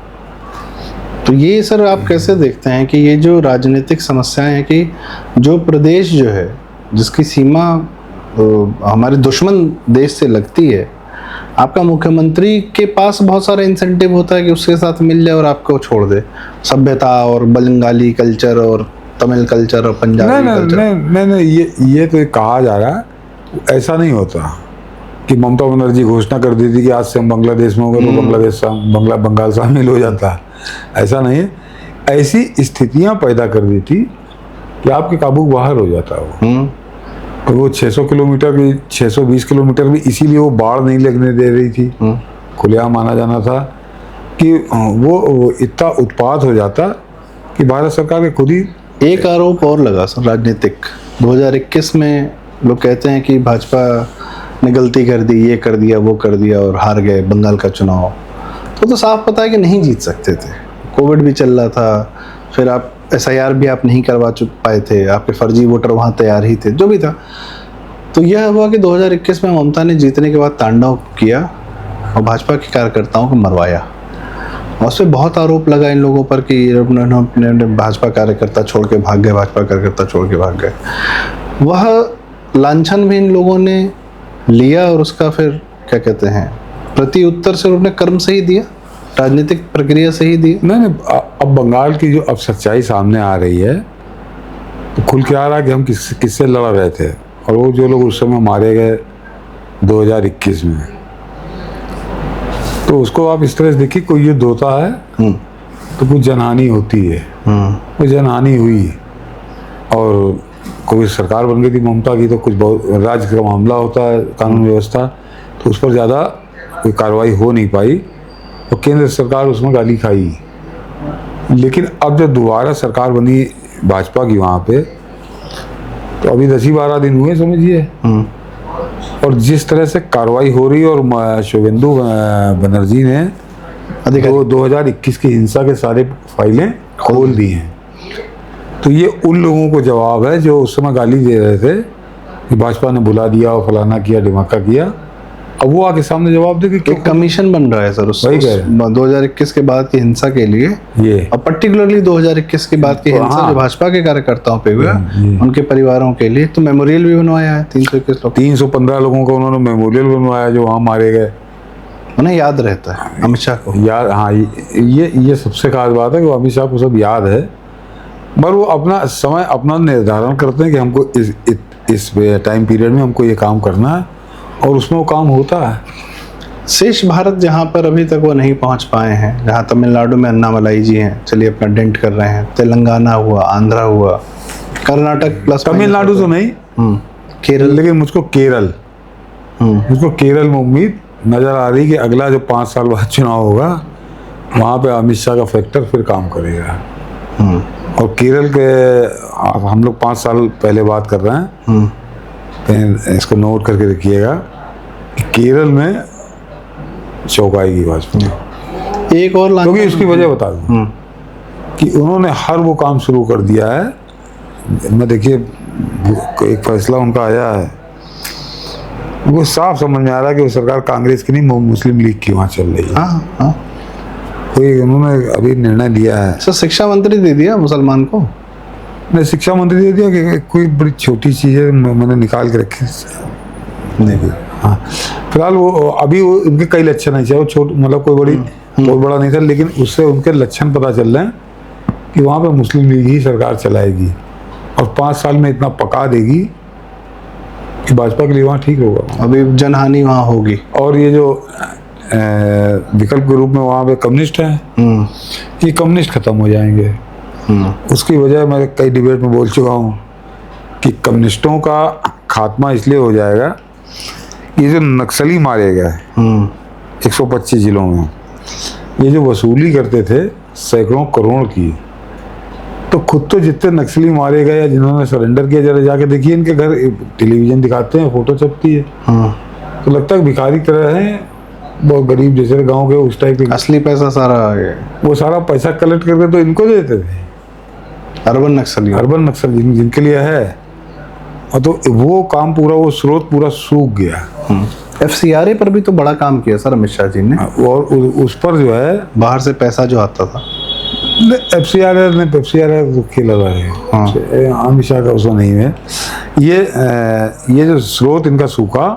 तो ये सर आप कैसे देखते हैं कि ये जो राजनीतिक समस्याएं हैं कि जो प्रदेश जो है जिसकी सीमा हमारे दुश्मन देश से लगती है, आपका मुख्यमंत्री के पास बहुत सारा इंसेंटिव होता है कि उसके साथ मिल जाए और आपको छोड़ दे, सभ्यता और बंगाली कल्चर और तमिल कल्चर और पंजाबी कल्चर। नहीं, ये तो कहा जा रहा है, ऐसा नहीं होता कि ममता बनर्जी घोषणा कर दी थी कि आज से हम बांग्लादेश में होंगे तो बंगाल शामिल हो जाता। ऐसा नहीं है, ऐसी स्थितियां पैदा कर दी थी कि आपके काबू बाहर हो जाता वो। और वो 620 किलोमीटर भी इसीलिए वो बाढ़ नहीं लगने दे रही थी, खुलेआम माना जाना था कि वो इतना उत्पात हो जाता कि भारत सरकार के खुद ही। एक आरोप और लगा सर राजनीतिक, 2021 में लोग कहते हैं कि भाजपा ने गलती कर दी, ये कर दिया वो कर दिया और हार गए बंगाल का चुनाव। तो साफ पता है कि नहीं जीत सकते थे। कोविड भी चल रहा था, फिर आप SIR भी आप नहीं करवा पाए थे, आपके फर्जी वोटर वहाँ तैयार ही थे, जो भी था। तो यह हुआ कि 2021 में ममता ने जीतने के बाद तांडव किया और भाजपा के कार्यकर्ताओं को मरवाया। और उस पर बहुत आरोप लगा इन लोगों पर कि उन्होंने भाजपा कार्यकर्ता छोड़ के भाग गए, भाजपा कार्यकर्ता छोड़ के भाग गए। वह लांछन भी इन लोगों ने लिया और उसका फिर क्या कहते हैं प्रति उत्तर से उन्होंने कर्म से ही दिया, राजनीतिक प्रक्रिया से ही दिया। नहीं, अब बंगाल की जो अब सच्चाई सामने आ रही है तो खुल के आ रहा है कि हम किससे लड़ रहे थे, और वो जो लोग उस समय मारे गए 2021 में, तो उसको आप इस तरह से देखिए, कोई युद्ध होता है तो कुछ जनहानि होती है, वो जनहानि हुई। और कोई सरकार बन गई थी ममता की, तो कुछ बहुत राज्य का मामला होता है, कानून व्यवस्था, तो उस पर ज़्यादा कोई कार्रवाई हो नहीं पाई और केंद्र सरकार उसमें गाली खाई। लेकिन अब जब दोबारा सरकार बनी भाजपा की वहाँ पे, तो अभी 10-12 दिन हुए समझिए, और जिस तरह से कार्रवाई हो रही है, और शुभेंदु बनर्जी ने 2021 की हिंसा के सारे फाइलें खोल दी हैं। तो ये उन लोगों को जवाब है जो उस समय गाली दे रहे थे कि भाजपा ने बुला दिया और फलाना किया ढिमाका किया। अब वो आके सामने जवाब दे कि एक कमीशन बन रहा है सर उस 2021 के बाद की हिंसा के लिए, ये और पर्टिकुलरली 2021 के बाद की हिंसा जो भाजपा के कार्यकर्ताओं पे हुआ, उनके परिवारों के लिए तो मेमोरियल भी बनवाया है। 315 लोगों का उन्होंने मेमोरियल बनवाया जो वहाँ मारे गए, उन्हें याद रहता है अमित शाह को याद। हाँ, ये सबसे खास बात है कि अमित शाह को सब याद है, पर वो अपना समय अपना निर्धारण करते हैं कि हमको इस टाइम पीरियड में हमको ये काम करना है, और उसमें वो काम होता है। शेष भारत जहाँ पर अभी तक वो नहीं पहुँच पाए हैं, जहाँ तमिलनाडु में अन्नामलाई जी हैं, चलिए अपना डेंट कर रहे हैं, तेलंगाना हुआ, आंध्रा हुआ, कर्नाटक प्लस तमिलनाडु तो नहीं, केरल, लेकिन मुझको केरल में उम्मीद नजर आ रही कि अगला जो 5 साल बाद चुनाव होगा, वहाँ पे अमित शाह का फैक्टर फिर काम करेगा। और केरल के हम लोग 5 साल पहले बात कर रहे हैं, इसको नोट करके रखिएगा, केरल में चौंकाएगी भाजपा। एक और क्योंकि उसकी वजह बता दूं कि उन्होंने हर वो काम शुरू कर दिया है। मैं देखिए, एक फैसला उनका आया है, वो साफ समझ में आ रहा है कि वो सरकार कांग्रेस की नहीं, मुस्लिम लीग की वहाँ चल रही है। कोई उन्होंने अभी निर्णय लिया है। सर शिक्षा मंत्री दे दिया मुसलमान को, नहीं शिक्षा मंत्री दे दिया कि कोई बड़ी छोटी चीज़ है, मैंने निकाल के रखी नहीं। हाँ, फिलहाल वो अभी वो उनके कई लक्षण है, चाहे वो छोट मतलब कोई बड़ी बहुत बड़ा नहीं था, लेकिन उससे उनके लक्षण पता चल रहे हैं कि वहाँ पे मुस्लिम लीग ही सरकार चलाएगी और 5 साल में इतना पका देगी कि भाजपा के लिए वहाँ ठीक होगा। अभी जनहानि वहाँ होगी। और ये जो विकल्प के रूप में वहाँ पे कम्युनिस्ट हैं, ये कम्युनिस्ट खत्म हो जाएंगे। उसकी वजह मैं कई डिबेट में बोल चुका हूँ कि कम्युनिस्टों का खात्मा इसलिए हो जाएगा, ये जो नक्सली मारे गए 125 जिलों में, ये जो वसूली करते थे सैकड़ों करोड़ की, तो खुद तो जितने नक्सली मारे गए या जिन्होंने सरेंडर किया, जरा जाके देखिए इनके घर, टेलीविजन दिखाते हैं, फोटो छपती है, तो लगता है भिखारी तरह है, बहुत गरीब जैसे गांव के उस टाइप के। असली पैसा सारा वो सारा पैसा कलेक्ट करके तो इनको देते थे, अर्बन नक्सल जिनके लिए है। और तो वो काम पूरा, वो स्रोत पूरा सूख गया। FCRA पर भी तो बड़ा काम किया सर अमित शाह जी ने, और उस पर जो है बाहर से पैसा जो आता था, FCRA तो खेल रहा है, अमित शाह का उसमें नहीं है। ये जो स्रोत इनका सूखा,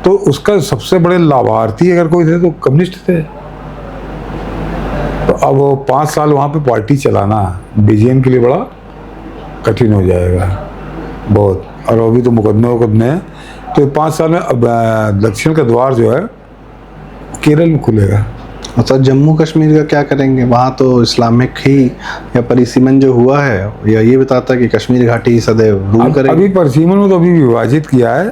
तो उसका सबसे बड़े लाभार्थी अगर कोई थे तो कम्युनिस्ट थे। तो अब वो 5 साल वहाँ पे पार्टी चलाना BJP के लिए बड़ा कठिन हो जाएगा बहुत। और अभी तो मुकदमे हैं, तो 5 साल में अब दक्षिण का द्वार जो है केरल में खुलेगा। अच्छा, जम्मू कश्मीर का क्या करेंगे? वहाँ तो इस्लामिक ही या परिसीमन जो हुआ है, या ये बताता है कि कश्मीर घाटी सदैव रूल करेगी। अभी परिसीमन में तो अभी विभाजित किया है,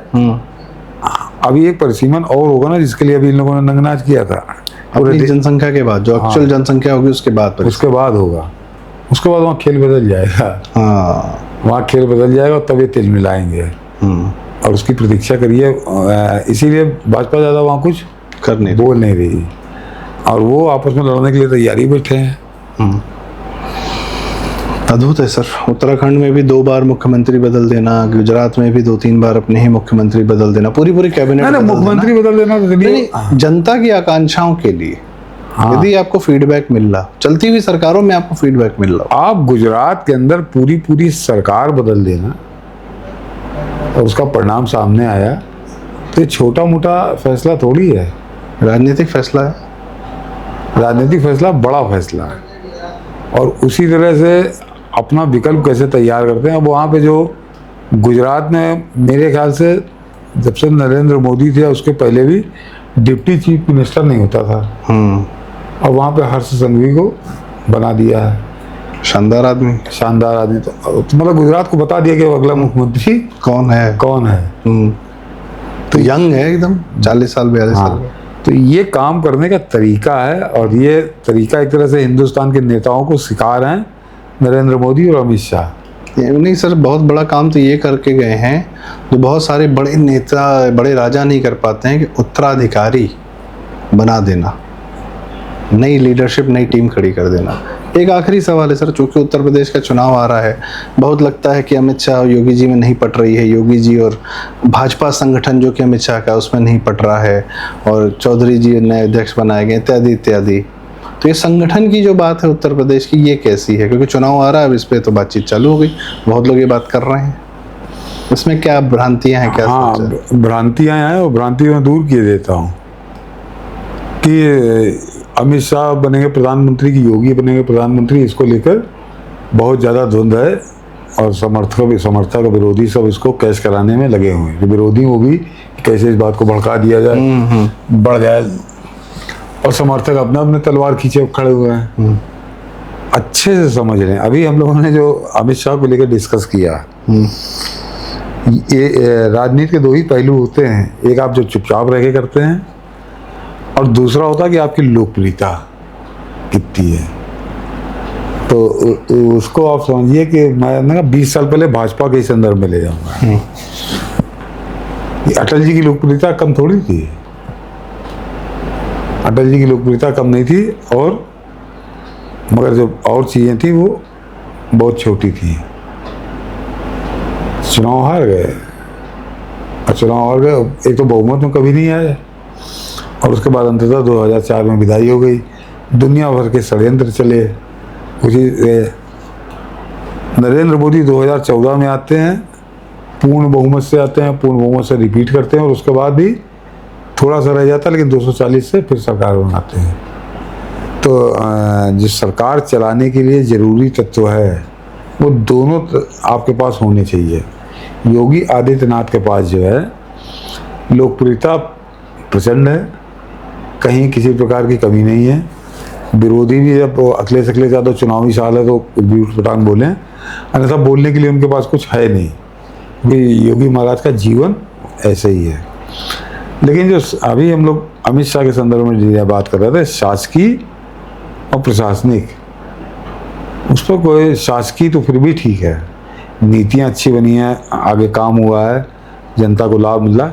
अभी एक परिसीमन और होगा ना, जिसके लिए अभी इन लोगों ने नंगनाच किया था अपनी जनसंख्या के बाद, जो एक्चुअल जनसंख्या होगी उसके बाद होगा। उसके बाद वहाँ खेल बदल जाएगा। वहाँ खेल बदल जाएगा और तब ये तिल मिलाएंगे, और उसकी प्रतीक्षा करिए। इसीलिए भाजपा ज़्यादा वहाँ कुछ बोल नहीं रही, और वो आपस में लड़ने के लिए तैयारी बैठे हैं। अद्भुत है सर। उत्तराखंड में भी 2 बार मुख्यमंत्री बदल देना, गुजरात में भी 2-3 बार अपने ही मुख्यमंत्री बदल देना, पूरी कैबिनेट ना बदल मुख्यमंत्री बदल देना तो चलिए, नहीं, जनता की आकांक्षाओं के लिए यदि आपको फीडबैक मिल रहा, चलती हुई सरकारों में आपको फीडबैक मिल रहा, आप गुजरात के अंदर पूरी सरकार बदल देना और उसका परिणाम सामने आया, तो ये छोटा मोटा फैसला थोड़ी है। राजनीतिक फैसला है, राजनीतिक फैसला बड़ा फैसला है। और उसी तरह से अपना विकल्प कैसे तैयार करते हैं। अब वहाँ पे जो गुजरात में मेरे ख्याल से जब से नरेंद्र मोदी थे उसके पहले भी डिप्टी चीफ मिनिस्टर नहीं होता था, और वहाँ पे हर्ष संघवी को बना दिया है। शानदार आदमी, शानदार आदमी। तो मतलब गुजरात को बता दिया कि अगला मुख्यमंत्री कौन है। तो यंग है एकदम, 40 साल 42 साल। तो ये काम करने का तरीका है, और ये तरीका एक तरह से हिंदुस्तान के नेताओं को सिखा रहे हैं नरेंद्र मोदी और अमित शाह। नहीं सर, बहुत बड़ा काम तो ये करके गए हैं जो बहुत सारे बड़े नेता, बड़े राजा नहीं कर पाते हैं, कि उत्तराधिकारी बना देना, नई लीडरशिप, नई टीम खड़ी कर देना। एक आखिरी सवाल है सर, चूंकि उत्तर प्रदेश का चुनाव आ रहा है, बहुत लगता है कि अमित शाह और योगी जी में नहीं पट रही है, योगी जी और भाजपा संगठन जो कि अमित शाह का उसमें नहीं पट रहा है, और चौधरी जी नए अध्यक्ष बनाए गए, इत्यादि इत्यादि। तो ये संगठन की जो बात है उत्तर प्रदेश की, ये कैसी है? क्योंकि चुनाव आ रहा है, अब इस पर तो बातचीत चालू हो गई, बहुत लोग ये बात कर रहे हैं, इसमें क्या भ्रांतियां हैं, क्या? हाँ, भ्रांतियां हैं, और भ्रांतियों में दूर किए देता हूँ कि अमित शाह बनेंगे प्रधानमंत्री की योगी बनेंगे प्रधानमंत्री, इसको लेकर बहुत ज़्यादा द्वंद्व है, और समर्थक विरोधी सब इसको कैश कराने में लगे हुए हैं। जो विरोधी वो भी कैसे इस बात को भड़का दिया जाए, बढ़ जाए, और समर्थक अपने अपने तलवार खींचे खड़े हुए हैं। अच्छे से समझ रहे हैं। अभी हम लोगों ने जो अमित शाह को लेकर डिस्कस किया, ये राजनीति के 2 ही पहलू होते हैं, एक आप जो चुपचाप रह के करते हैं, और दूसरा होता है कि आपकी लोकप्रियता कितनी है। तो उसको आप समझिए कि मैं 20 साल पहले भाजपा के संदर्भ में ले जाऊंगा। अटल जी की लोकप्रियता कम थोड़ी थी, अटल जी की लोकप्रियता कम नहीं थी, और मगर जो और चीज़ें थी वो बहुत छोटी थी। चुनाव हार गए, और चुनाव हार गए, एक तो बहुमत में कभी नहीं आए, और उसके बाद अंततः 2004 में विदाई हो गई। दुनिया भर के षड्यंत्र चले। उसी नरेंद्र मोदी 2014 में आते हैं, पूर्ण बहुमत से आते हैं, पूर्ण बहुमत से रिपीट करते हैं, और उसके बाद भी थोड़ा सा रह जाता है, लेकिन 240 से फिर सरकार बनाते हैं। तो जिस सरकार चलाने के लिए ज़रूरी तत्व है वो दोनों आपके पास होने चाहिए। योगी आदित्यनाथ के पास जो है लोकप्रियता प्रचंड है, कहीं किसी प्रकार की कमी नहीं है। विरोधी भी जब अखिलेश यादव चुनावी साल है तो ब्यूट पटांग बोले, अन्यथा बोलने के लिए उनके पास कुछ है नहीं, क्योंकि योगी महाराज का जीवन ऐसे ही है। लेकिन जो अभी हम लोग अमित शाह के संदर्भ में बात कर रहे थे, शासकीय और प्रशासनिक, उस पर कोई शासकीय तो फिर भी ठीक है, नीतियाँ अच्छी बनी हैं, आगे काम हुआ है, जनता को लाभ मिला।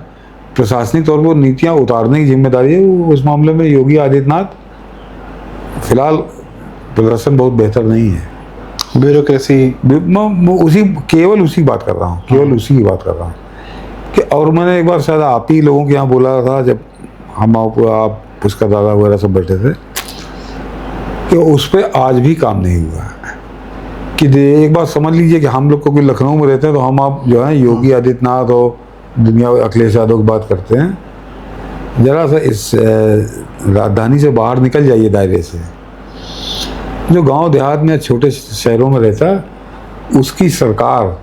प्रशासनिक तौर पर नीतियाँ उतारने की जिम्मेदारी है, उस मामले में योगी आदित्यनाथ फिलहाल प्रदर्शन बहुत बेहतर नहीं है। ब्यूरोक्रेसी, केवल उसी की बात कर रहा हूँ, केवल उसी की बात कर रहा हूँ कि, और मैंने एक बार शायद आप ही लोगों के यहाँ बोला था जब हम आप पुष्कर दादा वगैरह सब बैठे थे, कि उस पर आज भी काम नहीं हुआ है। कि एक बात समझ लीजिए कि हम लोग को कोई लखनऊ में रहते हैं तो हम आप जो है योगी आदित्यनाथ और दुनिया अखिलेश यादव की बात करते हैं, जरा सा इस राजधानी से बाहर निकल जाइए दायरे से। जो गांव देहात में छोटे शहरों में रहता है उसकी सरकार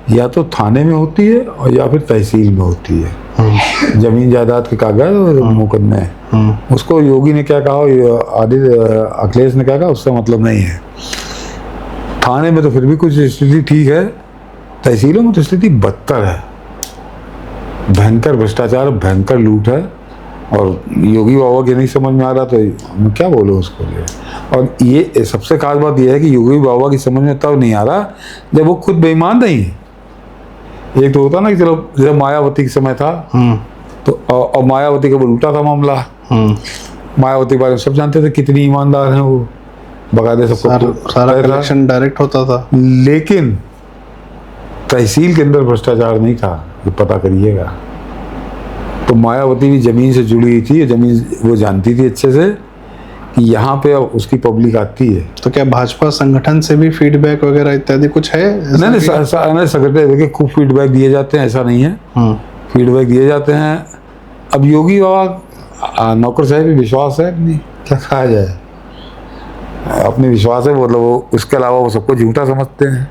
या तो थाने में होती है और या फिर तहसील में होती है। जमीन जायदाद के कागज और मुकदमे, उसको योगी ने क्या कहा, अखिलेश ने क्या कहा, उससे मतलब नहीं है। थाने में तो फिर भी कुछ स्थिति ठीक है, तहसीलों में तो स्थिति बदतर है, भयंकर भ्रष्टाचार, भयंकर लूट है। और योगी बाबा के नहीं समझ में आ रहा तो मैं क्या बोलूँ उसको लिए। और ये सबसे खास बात यह है कि योगी बाबा की समझ में तब नहीं आ रहा जब वो खुद बेईमान नहीं है। एक तो होता ना कि चलो जब मायावती के समय था तो और मायावती का उल्टा था मामला, मायावती के बारे में सब जानते थे कितनी ईमानदार हैं वो, बकायदे सबको सारा पता था। कलेक्शन डायरेक्ट होता था। लेकिन तहसील के अंदर भ्रष्टाचार नहीं था, ये पता करिएगा। तो मायावती भी जमीन से जुड़ी हुई थी, जमीन वो जानती थी अच्छे से कि यहाँ पे अब उसकी पब्लिक आती है। तो क्या भाजपा संगठन से भी फीडबैक वगैरह इत्यादि कुछ है ऐसा नहीं कि- नहीं, सेक्रेटरी देखिए खूब फीडबैक दिए जाते हैं, ऐसा नहीं है, फीडबैक दिए जाते हैं। अब योगी बाबा नौकर साहब भी विश्वास है नहीं, क्या कहा जाए, अपने विश्वास है, मतलब वो उसके अलावा वो सबको झूठा समझते हैं,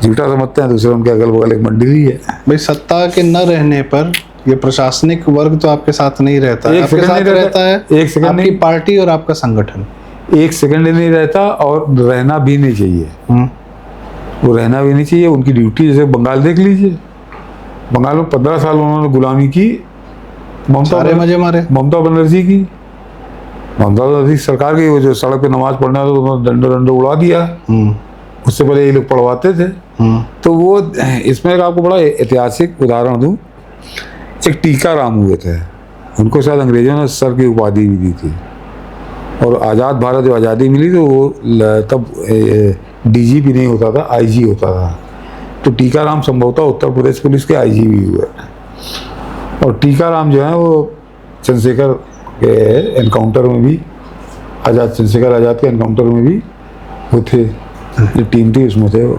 दूसरे उनके अगल बगल एक मंडली है। भाई सत्ता के न रहने पर ये प्रशासनिक वर्ग तो आपके साथ नहीं रहता है, एक आपके सेकंड साथ नहीं रहता है एक सेकंड आपकी नहीं। पार्टी और आपका संगठन। एक सेकंड नहीं रहता, और रहना भी नहीं चाहिए, वो रहना भी नहीं चाहिए। उनकी ड्यूटी, जैसे बंगाल देख लीजिए, बंगाल में 15 साल उन्होंने गुलामी की, सारे मजे मारे। ममता बनर्जी की, ममता बनर्जी सरकार की, वो जो सड़क पे नमाज पढ़ना तो उन्होंने डंडो उड़ा दिया, उससे पहले ये लोग पढ़वाते थे। तो वो इसमें एक आपको बड़ा ऐतिहासिक उदाहरण दूं, एक टीका राम हुए थे, उनको शायद अंग्रेजों ने सर की उपाधि भी दी थी, और आज़ाद भारत जो आज़ादी मिली तो वो तब डीजीपी नहीं होता था, आईजी होता था। तो टीका राम संभवतः उत्तर प्रदेश पुलिस के आईजी भी हुए, और टीका राम जो है वो चंद्रशेखर के एनकाउंटर में भी, चंद्रशेखर आज़ाद के एनकाउंटर में भी वो थे, जो टीम थी उसमें थे वो।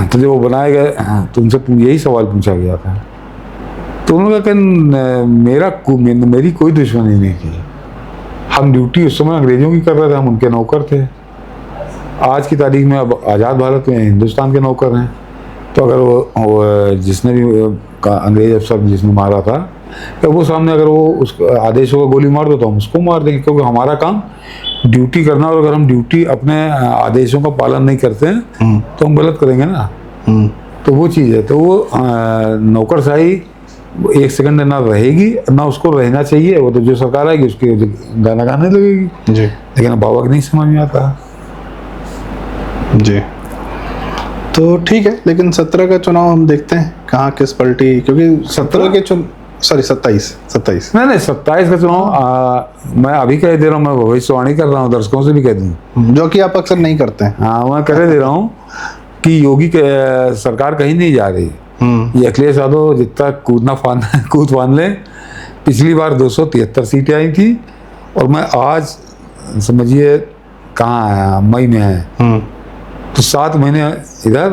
तो जब वो बनाए गए तो उनसे यही सवाल पूछा गया था, तो उन्होंने कहा कि मेरी कोई दुश्मनी नहीं थी, हम ड्यूटी उस समय अंग्रेजों की कर रहे थे, हम उनके नौकर थे। आज की तारीख में अब आज़ाद भारत में हिंदुस्तान के नौकर हैं, तो अगर वो जिसने भी अंग्रेज अफसर जिसने मारा था, तो वो सामने अगर वो उस आदेशों को गोली मार दो तो हम उसको मार देंगे, क्योंकि हमारा काम ड्यूटी करना, और अगर हम ड्यूटी अपने आदेशों का पालन नहीं करते हैं तो हम गलत करेंगे ना। तो वो चीज़ है, तो वो नौकरशाही एक सेकंड ना रहेगी, ना उसको रहना चाहिए। वो तो जो सरकार आएगी उसके गाना गाने लगेगी जी। लेकिन बाबा को नहीं समझ में आता जी। तो ठीक है, लेकिन 17 का चुनाव हम देखते हैं कहाँ किस पलटी, क्योंकि 17 के 27 नहीं 27 का चुनाव मैं अभी कह दे रहा हूँ, मैं भविष्यवाणी कर रहा हूँ, दर्शकों से भी कह दूँ, जो कि आप अक्सर नहीं करते हैं। हाँ मैं कह दे रहा हूँ कि योगी के सरकार कहीं नहीं जा रही। ये अखिलेश यादव जितना कूद फान ले, पिछली बार 273 सीटें आई थी, और मैं आज समझिए कहाँ आया, मई में है, तो 7 महीने इधर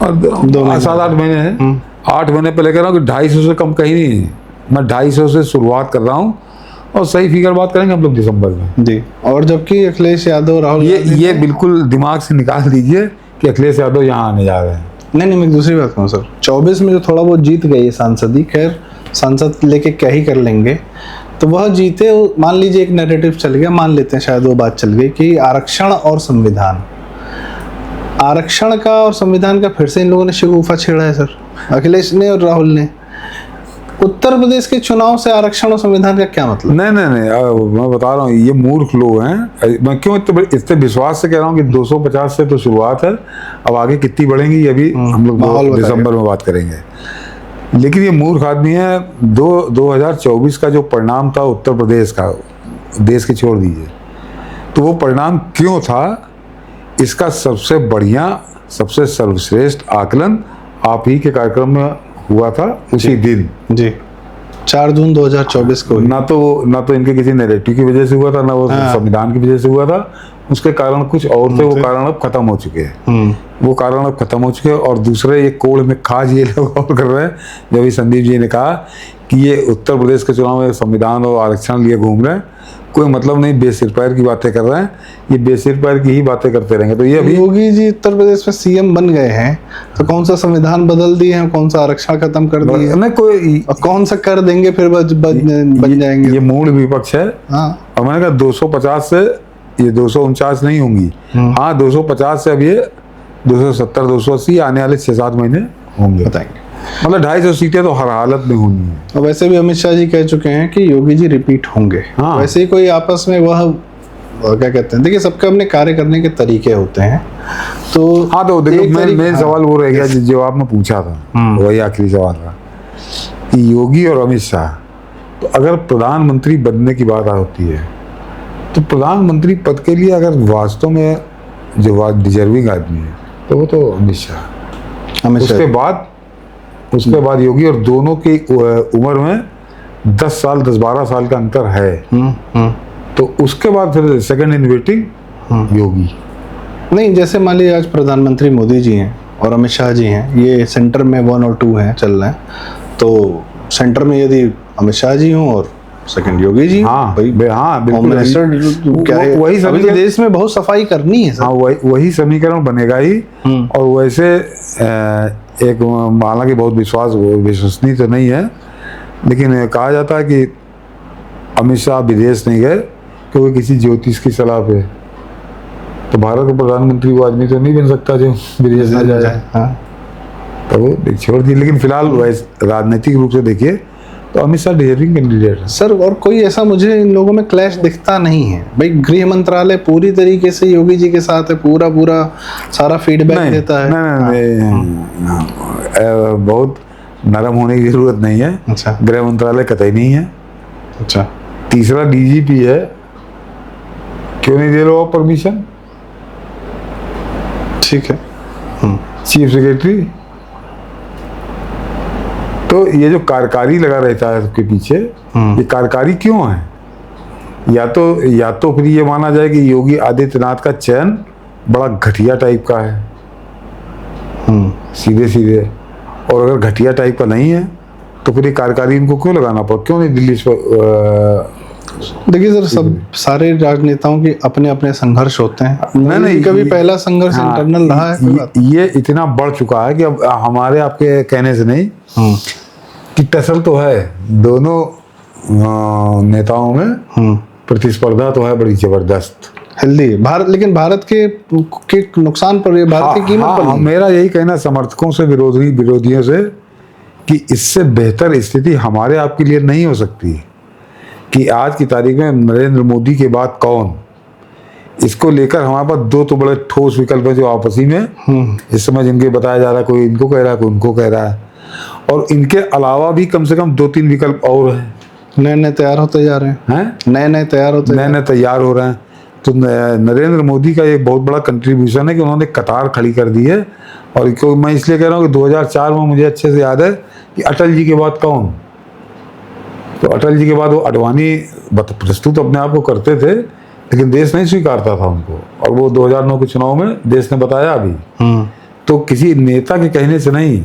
और 7-8 महीने हैं, 8 महीने पहले कह रहा हूँ कि 250 से कम कहीं नहीं है। मैं 250 से शुरुआत कर रहा हूँ, और सही फिगर बात करेंगे हम लोग दिसंबर में जी। और जबकि अखिलेश यादव, राहुल ये बिल्कुल दिमाग से निकाल दीजिए कि अखिलेश यादव यहाँ आने जा रहे हैं। नहीं, मैं दूसरी बात कहूँ सर, 24 में जो थोड़ा बहुत जीत गई है सांसदी, खैर सांसद लेके क्या ही कर लेंगे, तो वह जीते, मान लीजिए एक नैरेटिव चल गया, मान लेते हैं शायद वो बात चल गई कि आरक्षण और संविधान, आरक्षण का और संविधान का फिर से इन लोगों ने शगुफा छेड़ा है सर, अखिलेश ने और राहुल ने। उत्तर प्रदेश के चुनाव से आरक्षण और संविधान का क्या मतलब? नहीं मैं बता रहा हूँ, ये मूर्ख लोग हैं। मैं क्यों इतने विश्वास से कह रहा हूँ कि 250 से तो शुरुआत है, अब आगे कितनी बढ़ेंगी ये भी हम लोग दिसंबर में बात करेंगे। लेकिन ये मूर्ख आदमी है। 2024 का जो परिणाम था उत्तर प्रदेश का, देश के छोड़ दीजिए, तो वो परिणाम क्यों था, इसका सबसे बढ़िया, सबसे सर्वश्रेष्ठ आकलन आप ही के कार्यक्रम में हुआ था उसी दिन जी, 4 जून 2024 को। ना तो इनके किसी नैरेटिव की वजह से हुआ था, ना वो संविधान की वजह से हुआ था, उसके कारण कुछ और थे, वो कारण अब खत्म हो चुके हैं, वो कारण अब खत्म हो चुके हैं। और दूसरे ये कोड़ में खाज ये लोग और कर रहे हैं, जो भी संदीप जी ने कहा कि ये उत्तर प्रदेश के चुनाव में संविधान और आरक्षण लिए घूम रहे हैं, कोई मतलब नहीं, बेसिर पैर की बातें कर रहे हैं, ये बेसिर पैर की ही बातें करते रहेंगे। तो ये अभी योगी जी उत्तर प्रदेश में सीएम बन गए हैं, तो कौन सा संविधान बदल दिए हैं, कौन सा आरक्षण खत्म कर दिए हैं, नहीं कोई, और कौन सा कर देंगे फिर बन जाएंगे। ये मूल विपक्ष है। हाँ, और मैंने कहा 250 से ये 249 नहीं होंगी, हाँ 250 से अब ये 270 280 आने वाले 6-7 महीने होंगे, बताएंगे। मतलब 250 सीटें तो हर हालत में होनी है। और वैसे भी अमित शाह जी कह चुके हैं कि योगी जी रिपीट होंगे। हाँ। वैसे ही कोई आपस में वह क्या कहते हैं, देखिए सबके अपने कार्य करने के तरीके होते हैं, तो हाँ तो देखो मेन सवाल वो रह गया जो आपने पूछा था, वही आखिरी सवाल था कि योगी और अमित शाह तो अगर प्रधानमंत्री बनने की बात होती है तो प्रधानमंत्री पद के लिए अगर वास्तव में जो डिजर्विंग आदमी है तो वो तो अमित शाह। उसके बाद योगी, और दोनों की उम्र में 10 साल 10-12 साल का अंतर है। तो उसके बाद फिर सेकंड इन वेटिंग योगी। नहीं, जैसे मान लीजिए आज प्रधानमंत्री मोदी जी हैं और अमित शाह जी हैं, ये सेंटर में 1 और 2 हैं, चल रहे हैं, तो सेंटर में यदि अमित शाह जी हों और सेकंड योगी जी, हाँ बिल्कुल, होम मिनिस्टर क्या है, वही अभी तो देश में बहुत सफाई करनी है सर। हाँ, वही समीकरण बनेगा ही। और वैसे एक, हालांकि बहुत विश्वसनीय तो नहीं है, लेकिन कहा जाता है कि अमित शाह विदेश नहीं गए क्योंकि किसी ज्योतिष की सलाह पे। तो भारत का प्रधानमंत्री वो आदमी तो नहीं बन सकता जो विदेश ना जाए। हाँ, तो वो छोड़ दी। लेकिन फिलहाल वैसे राजनीतिक रूप से देखिए तो अमित शाह डिजर्विंग कैंडिडेट है सर। और कोई ऐसा मुझे इन लोगों में क्लैश दिखता नहीं है भाई। गृह मंत्रालय पूरी तरीके से योगी जी के साथ है, पूरा सारा फीडबैक देता है। नहीं, बहुत नरम होने की जरूरत नहीं है। अच्छा, गृह मंत्रालय कतई नहीं है। अच्छा, तीसरा डीजीपी है, क्यों नहीं दे रहे हो परमिशन? ठीक है। Chief secretary. तो ये जो कार्यकारी लगा रहता है उसके पीछे, ये कार्यकारी क्यों है? या तो फिर ये माना जाए कि योगी आदित्यनाथ का चयन बड़ा घटिया टाइप का है, सीधे। और अगर घटिया टाइप का नहीं है तो फिर ये कार्यकारी इनको क्यों लगाना पड़ा? क्यों नहीं दिल्ली से? देखिए सर, सब सारे राजनेताओं के अपने अपने संघर्ष होते हैं। नहीं, कभी पहला संघर्ष इंटरनल रहा है। ये इतना बढ़ चुका है कि अब हमारे आपके कहने से नहीं कि टसल तो है दोनों नेताओं में, प्रतिस्पर्धा तो है बड़ी जबरदस्त, हेल्दी भारत। लेकिन भारत के नुकसान पर, भारत की कीमत पर नहीं। मेरा यही कहना समर्थकों से, विरोधियों से, कि इससे बेहतर स्थिति हमारे आपके लिए नहीं हो सकती कि आज की तारीख में नरेंद्र मोदी के बाद कौन। इसको लेकर हमारे पास 2 तो बड़े ठोस विकल्प है जो आपसी में इस समय जिनके बताया जा रहा है, कोई इनको कह रहा है, कोई उनको कह रहा है, और इनके अलावा भी कम से कम 2-3 विकल्प और हैं। नए तैयार होते जा रहे हैं, नए तैयार हो रहे हैं। तो नरेंद्र मोदी का एक बहुत बड़ा कंट्रीब्यूशन है कि उन्होंने कतार खड़ी कर दी है। और मैं इसलिए कह रहा हूँ कि 2004 में मुझे अच्छे से याद है कि अटल जी के बाद कौन। तो अटल जी के बाद वो अडवाणी प्रस्तुत अपने आप को करते थे, लेकिन देश नहीं स्वीकारता था उनको, और वो 2009 के चुनाव में देश ने बताया अभी। तो किसी नेता के कहने से नहीं,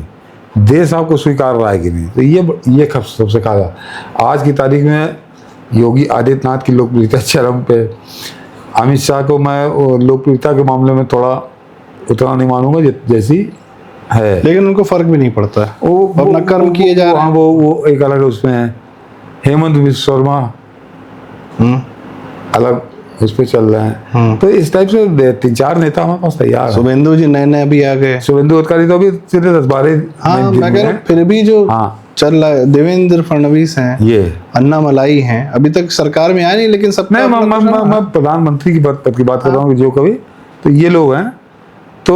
देश आपको स्वीकार रहा है कि नहीं। तो ये सबसे खासा। आज की तारीख में योगी आदित्यनाथ की लोकप्रियता चरम पे। अमित शाह को मैं लोकप्रियता के मामले में थोड़ा उतना नहीं मानूंगा जैसी है, लेकिन उनको फर्क भी नहीं पड़ता है, वो अपना कर्म किए जा रहे हैं। वो एक अलग उसमें है। हेमंत बिस्वा शर्मा अलग उस पर चल रहे हैं। तो इस टाइप से 3-4 नेता हमारे पास तैयार है। शुभेंदु जी नए अभी आ गए। शुभेंदु अधिकारी तो अभी सीधे 10-12। हाँ, मैं कह रहा हूँ फिर भी जो चल रहा है, देवेंद्र फडणवीस हैं, ये अन्ना मलाई हैं, अभी तक सरकार में आए नहीं, लेकिन सब मैं प्रधानमंत्री की पद की बात कर रहा हूँ जो कभी। तो ये लोग हैं। तो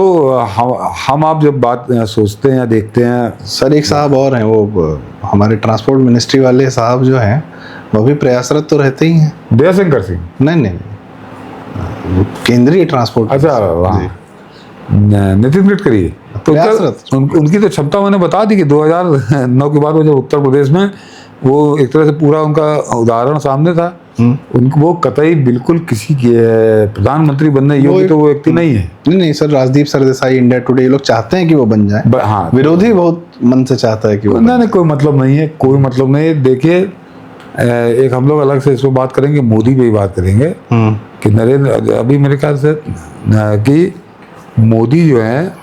हम आप जब बात सोचते हैं या देखते हैं सर, एक साहब और हैं, वो हमारे ट्रांसपोर्ट मिनिस्ट्री वाले साहब जो हैं, वो भी प्रयासरत तो रहते ही हैं। दयाशंकर सिंह? नहीं, केंद्रीय ट्रांसपोर्ट। अच्छा, नितिन गडकरी। तो उनकी तो क्षमता मैंने बता दी कि 2009 के बाद वो जब उत्तर प्रदेश में वो एक तरह से पूरा उनका उदाहरण सामने था। उनको वो कतई बिल्कुल किसी के प्रधानमंत्री बनने योग्य तो वो व्यक्ति नहीं है। नहीं sir, Rajdeep Sardesai, India today, ये लोग चाहते हैं कि वो बन जाए। हाँ, विरोधी बहुत मन से चाहता है कि वो नहीं, कोई मतलब नहीं है, कोई मतलब नहीं है। देखिए, एक हम लोग अलग से इसको बात करेंगे, मोदी पे ही बात करेंगे कि नरेंद्र, अभी मेरे ख्याल से कि मोदी जो है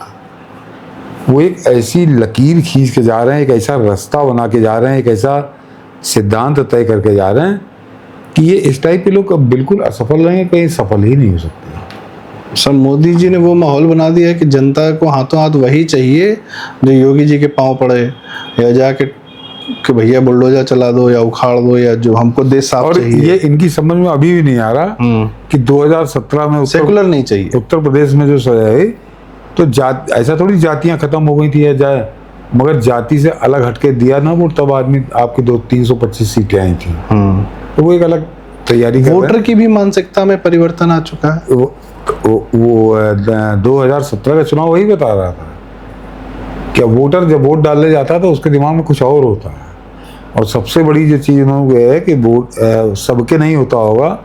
वो एक ऐसी लकीर खींच के जा रहे हैं, एक ऐसा रास्ता बना के जा रहे हैं, एक ऐसा सिद्धांत तय करके जा रहे हैं कि ये इस टाइप के लोग बिल्कुल असफल रहेंगे, कहीं सफल ही नहीं हो सकते। सर, मोदी जी ने वो माहौल बना दिया है कि जनता को हाथों हाथ वही चाहिए जो योगी जी के पांव पड़े, या जाके कि भैया बुलडोजर चला दो या उखाड़ दो, या जो हमको देश साफ चाहिए। ये इनकी समझ में अभी भी नहीं आ रहा कि 2017 में सेकुलर नहीं चाहिए। उत्तर प्रदेश में जो है तो ऐसा थोड़ी जातियां खत्म हो गई थी या मगर जाति से अलग हटके दिया ना वोट, तब आदमी आपकी 325 सीटें आई थी। तो वो एक अलग तैयारी कर रहे वोटर की भी मानसिकता में परिवर्तन आ चुका है। हैं। वो 2017 का चुनाव वही बता रहा था, क्या वोटर जब वोट डालने जाता है तो उसके दिमाग में कुछ और होता है। और सबसे बड़ी जो चीज़ उन्होंने है कि वोट सबके नहीं होता होगा,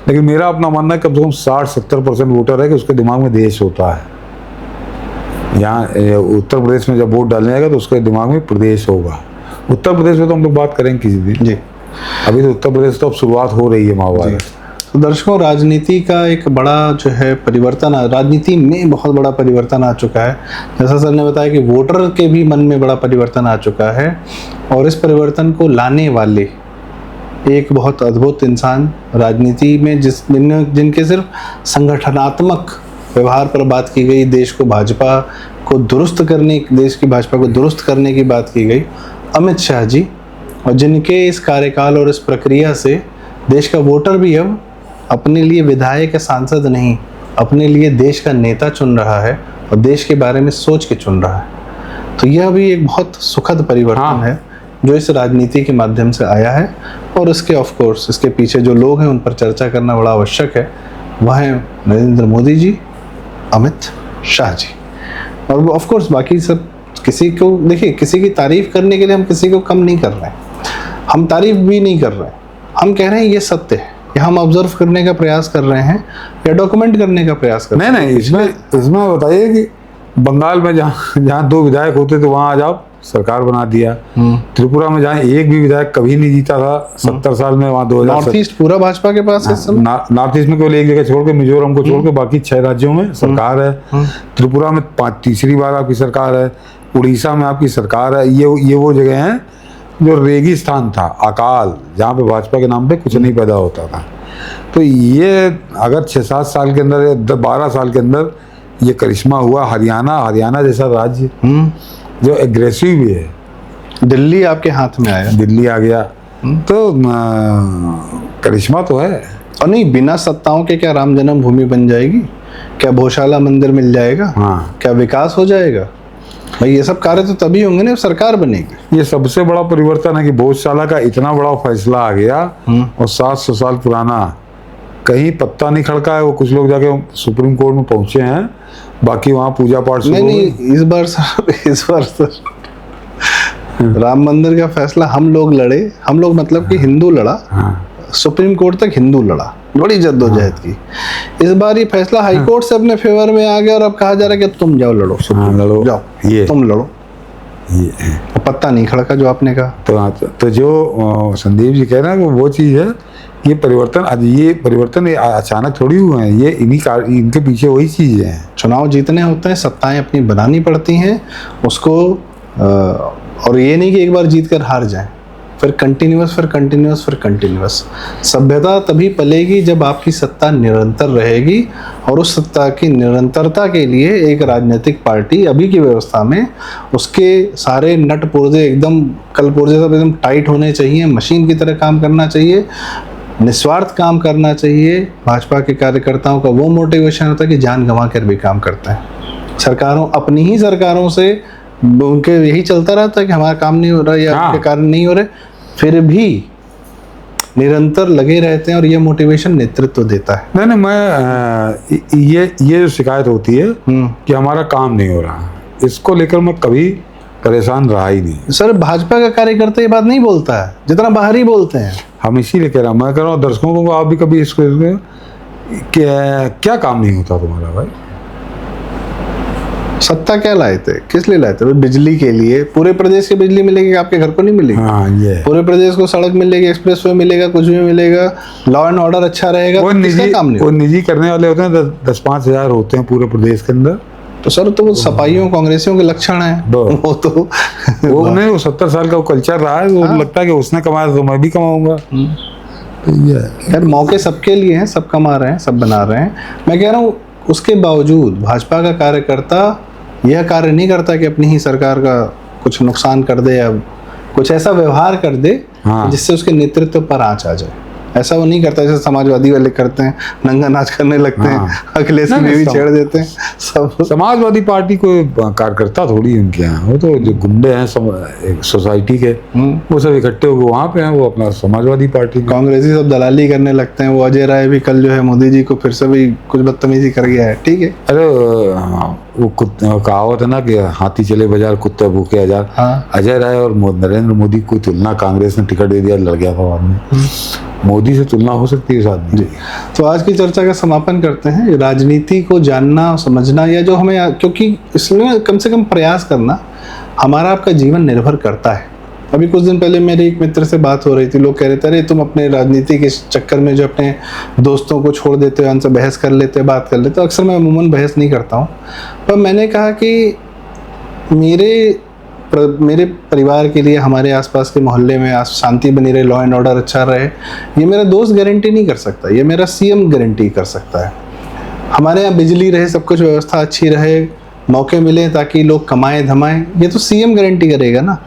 लेकिन मेरा अपना मानना है कम से कम 60-70% वोटर है कि उसके दिमाग में देश होता है। यहाँ उत्तर प्रदेश में जब वोट डालने जाएगा तो उसके दिमाग में प्रदेश होगा। उत्तर प्रदेश में तो हम लोग बात करेंगे किसी दिन जी। अभी तो उत्तर प्रदेश तो अब शुरुआत हो रही है माहौल। तो दर्शकों, राजनीति का एक बड़ा जो है परिवर्तन, राजनीति में बहुत बड़ा परिवर्तन आ चुका है। जैसा सर ने बताया कि वोटर के भी मन में बड़ा परिवर्तन आ चुका है, और इस परिवर्तन को लाने वाले एक बहुत अद्भुत इंसान राजनीति में जिनके सिर्फ संगठनात्मक व्यवहार पर बात की गई, देश की भाजपा को दुरुस्त करने की बात की गई, अमित शाह जी, और जिनके इस कार्यकाल और इस प्रक्रिया से देश का वोटर भी अब अपने लिए विधायक या सांसद नहीं, अपने लिए देश का नेता चुन रहा है और देश के बारे में सोच के चुन रहा है। तो यह भी एक बहुत सुखद परिवर्तन है जो इस राजनीति के माध्यम से आया है, और इसके ऑफ कोर्स इसके पीछे जो लोग हैं उन पर चर्चा करना बड़ा आवश्यक है। वह है नरेंद्र मोदी जी, अमित शाह जी, और ऑफ कोर्स बाकी सब। किसी को देखिए, किसी की तारीफ करने के लिए हम किसी को कम नहीं कर रहे हैं, हम तारीफ भी नहीं कर रहे हैं, हम कह रहे हैं ये सत्य है, या हम ऑब्जर्व करने का प्रयास कर रहे हैं या डॉक्यूमेंट करने का प्रयास कर रहे हैं। नहीं, इसमें बताइए कि बंगाल में जहाँ 2 विधायक होते तो वहाँ आज आप सरकार बना दिया। त्रिपुरा में जहाँ एक भी विधायक कभी नहीं जीता था 70 साल में, वहाँ 2000 नॉर्थ ईस्ट पूरा भाजपा के पास है इस समय। नॉर्थ ईस्ट में केवल एक जगह छोड़ के, मिजोरम को छोड़ के बाकी 6 राज्यों में सरकार है। त्रिपुरा में तीसरी बार आपकी सरकार है। उड़ीसा में आपकी सरकार है। ये वो जगह हैं जो रेगिस्तान था, अकाल, जहाँ पे भाजपा के नाम पे कुछ नहीं पैदा होता था। तो ये अगर 6-7 साल के अंदर, 12 साल के अंदर ये करिश्मा हुआ। हरियाणा जैसा राज्य जो एग्रेसिव भी है, दिल्ली आपके हाथ में आया, दिल्ली आ गया, तो करिश्मा तो है। और नहीं, बिना सत्ताओं के क्या राम जन्मभूमि बन जाएगी? क्या भोशाला मंदिर मिल जाएगा? हाँ, क्या विकास हो जाएगा? भाई ये सब कार्य तो तभी होंगे ना सरकार बनेगी। ये सबसे बड़ा परिवर्तन है कि भोजशाला का इतना बड़ा फैसला आ गया और 700 साल पुराना कहीं पत्ता नहीं खड़का है। वो कुछ लोग जाके सुप्रीम कोर्ट में पहुंचे हैं, बाकी वहाँ पूजा पाठ नहीं, इस बार सर राम मंदिर का फैसला हम लोग लड़े, हम लोग मतलब कि हिंदू लड़ा, सुप्रीम कोर्ट तक हिंदू लड़ा, बड़ी जद्दोजहद की। इस बार ये फैसला हाई कोर्ट से अपने फेवर में आ गया और अब कहा जा रहा है कि तुम जाओ लड़ो, लड़ो, जाओ, तुम लड़ो। ये पत्ता नहीं खड़का जो आपने कहा। तो जो संदीप जी कह रहे हैं वो चीज़ है। ये परिवर्तन अचानक थोड़ी हुए हैं, ये इनके पीछे वही चीज़ है। चुनाव जीतने होते हैं, सत्ताएं अपनी बनानी पड़ती हैं उसको, और ये नहीं कि एक बार जीत कर हार जाएं, फिर कंटिन्यूस। सभ्यता तभी पलेगी जब आपकी सत्ता निरंतर रहेगी, और उस सत्ता की निरंतरता के लिए एक राजनीतिक पार्टी अभी की व्यवस्था में उसके सारे नट पुर्जे एकदम कलपुर्जे सब एकदम टाइट होने चाहिए, मशीन की तरह काम करना चाहिए, निस्वार्थ काम करना चाहिए। भाजपा के कार्यकर्ताओं का वो मोटिवेशन होता है कि जान गंवा कर भी काम करते हैं। अपनी ही सरकारों से उनके यही चलता रहता है कि हमारा काम नहीं हो रहा या उनके कारण नहीं हो रहे, फिर भी निरंतर लगे रहते हैं, और ये मोटिवेशन नेतृत्व देता है। नहीं, मैं ये जो शिकायत होती है कि हमारा काम नहीं हो रहा, इसको लेकर मैं कभी परेशान रहा ही नहीं। सर भाजपा का कार्यकर्ता ये बात नहीं बोलता है जितना बाहर ही बोलते हैं। हम इसीलिए कह रहा हूँ, मैं कह रहा हूँ दर्शकों को, आप भी कभी इसको क्या काम नहीं होता तुम्हारा भाई? सत्ता क्या लाए थे, किस लिए लाए थे? बिजली के लिए। पूरे प्रदेश की बिजली मिलेगी, आपके घर को नहीं मिलेगी। हाँ, ये पूरे प्रदेश को सड़क मिलेगी, एक्सप्रेसवे मिलेगा, कुछ भी मिलेगा, लॉ एंड ऑर्डर अच्छा रहेगा। वो निजी करने वाले होते हैं, 10-5 हजार होते हैं पूरे प्रदेश के अंदर। तो सर तो वो सपाइयों कांग्रेसियों के लक्षण है वो तो वो नहीं, वो 70 साल का वो कल्चर रहा है। वो लगता है कि उसने कमाया तो मैं भी कमाऊंगा। यार मौके सबके लिए हैं, सब कमा रहे हैं, सब बना रहे हैं। मैं कह रहा हूँ उसके बावजूद भाजपा का कार्यकर्ता यह कार्य नहीं करता कि अपनी ही सरकार का कुछ नुकसान कर दे या कुछ ऐसा व्यवहार कर दे जिससे उसके नेतृत्व पर आंच आ जाए। ऐसा वो नहीं करता जैसे समाजवादी वाले करते हैं, नंगा नाच करने लगते हैं, अखिलेश की नहीं, बीवी नहीं, छेड़ देते हैं सब। समाजवादी पार्टी को कार्यकर्ता थोड़ी उनके यहाँ, वो तो जो गुंडे हैं सोसाइटी के, वो सब इकट्ठे हो गए वहाँ पे हैं, वो अपना समाजवादी पार्टी में। कांग्रेसी सब दलाली करने लगते हैं। वो अजय राय भी कल जो है मोदी जी को फिर से भी कुछ बदतमीजी कर गया है, ठीक है। अरे वो कहावत है ना कि हाथी चले बाजार कुत्ते भूखे हजार। हाँ। अजय राय और नरेंद्र मोदी की तुलना, कांग्रेस ने टिकट दे दिया, लड़ गया था बाद में, मोदी से तुलना हो सकती है इस आदमी जी। तो आज की चर्चा का समापन करते हैं। राजनीति को जानना और समझना, या जो हमें, क्योंकि इसमें कम से कम प्रयास करना हमारा आपका जीवन निर्भर करता है। अभी कुछ दिन पहले मेरे एक मित्र से बात हो रही थी, लोग कह रहे थे अरे तुम अपने राजनीति के चक्कर में जो अपने दोस्तों को छोड़ देते हो, उनसे बहस कर लेते हो, बात कर लेते हो। अक्सर मैं अमूमन बहस नहीं करता हूँ, पर मैंने कहा कि मेरे परिवार के लिए, हमारे आसपास के मोहल्ले में शांति बनी रहे, लॉ एंड ऑर्डर अच्छा रहे, ये मेरा दोस्त गारंटी नहीं कर सकता, ये मेरा सीएम गारंटी कर सकता है। हमारे यहाँ बिजली रहे, सब कुछ व्यवस्था अच्छी रहे, मौके मिले ताकि लोग कमाएं धमाएं, ये तो सीएम गारंटी करेगा ना,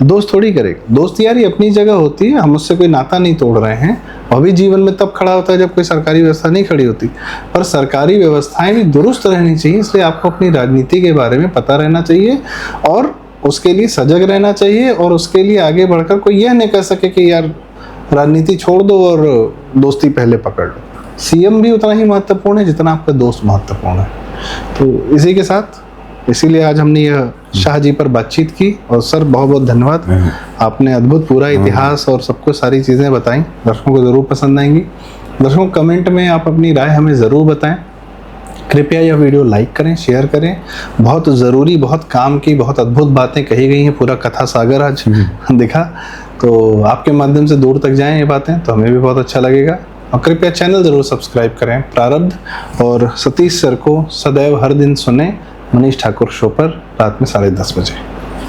दोस्त थोड़ी करेगा। दोस्त यारी अपनी जगह होती है, हम उससे कोई नाता नहीं तोड़ रहे हैं। और भी जीवन में तब खड़ा होता है जब कोई सरकारी व्यवस्था नहीं खड़ी होती, पर सरकारी व्यवस्थाएं भी दुरुस्त रहनी चाहिए। इसलिए आपको अपनी राजनीति के बारे में पता रहना चाहिए और उसके लिए सजग रहना चाहिए, और उसके लिए आगे बढ़कर कोई यह नहीं कह सके कि यार राजनीति छोड़ दो और दोस्ती पहले पकड़ लो। सीएम भी उतना ही महत्वपूर्ण है जितना आपका दोस्त महत्वपूर्ण है। तो इसी के साथ, इसीलिए आज हमने यह शाह जी पर बातचीत की। और सर बहुत बहुत धन्यवाद, आपने अद्भुत पूरा इतिहास और सबको सारी चीज़ें बताई, दर्शकों को ज़रूर पसंद आएंगी। दर्शकों कमेंट में आप अपनी राय हमें ज़रूर बताएं। कृपया यह वीडियो लाइक करें, शेयर करें। बहुत ज़रूरी, बहुत काम की, बहुत अद्भुत बातें कही गई हैं, पूरा कथा सागर आज दिखा। तो आपके माध्यम से दूर तक जाएं ये बातें, तो हमें भी बहुत अच्छा लगेगा। और कृपया चैनल ज़रूर सब्सक्राइब करें प्रारब्ध, और सतीश सर को सदैव हर दिन सुने मनीष ठाकुर शो पर रात में 10:30 बजे।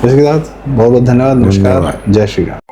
इसके साथ बहुत बहुत धन्यवाद, नमस्कार, जय श्री राम।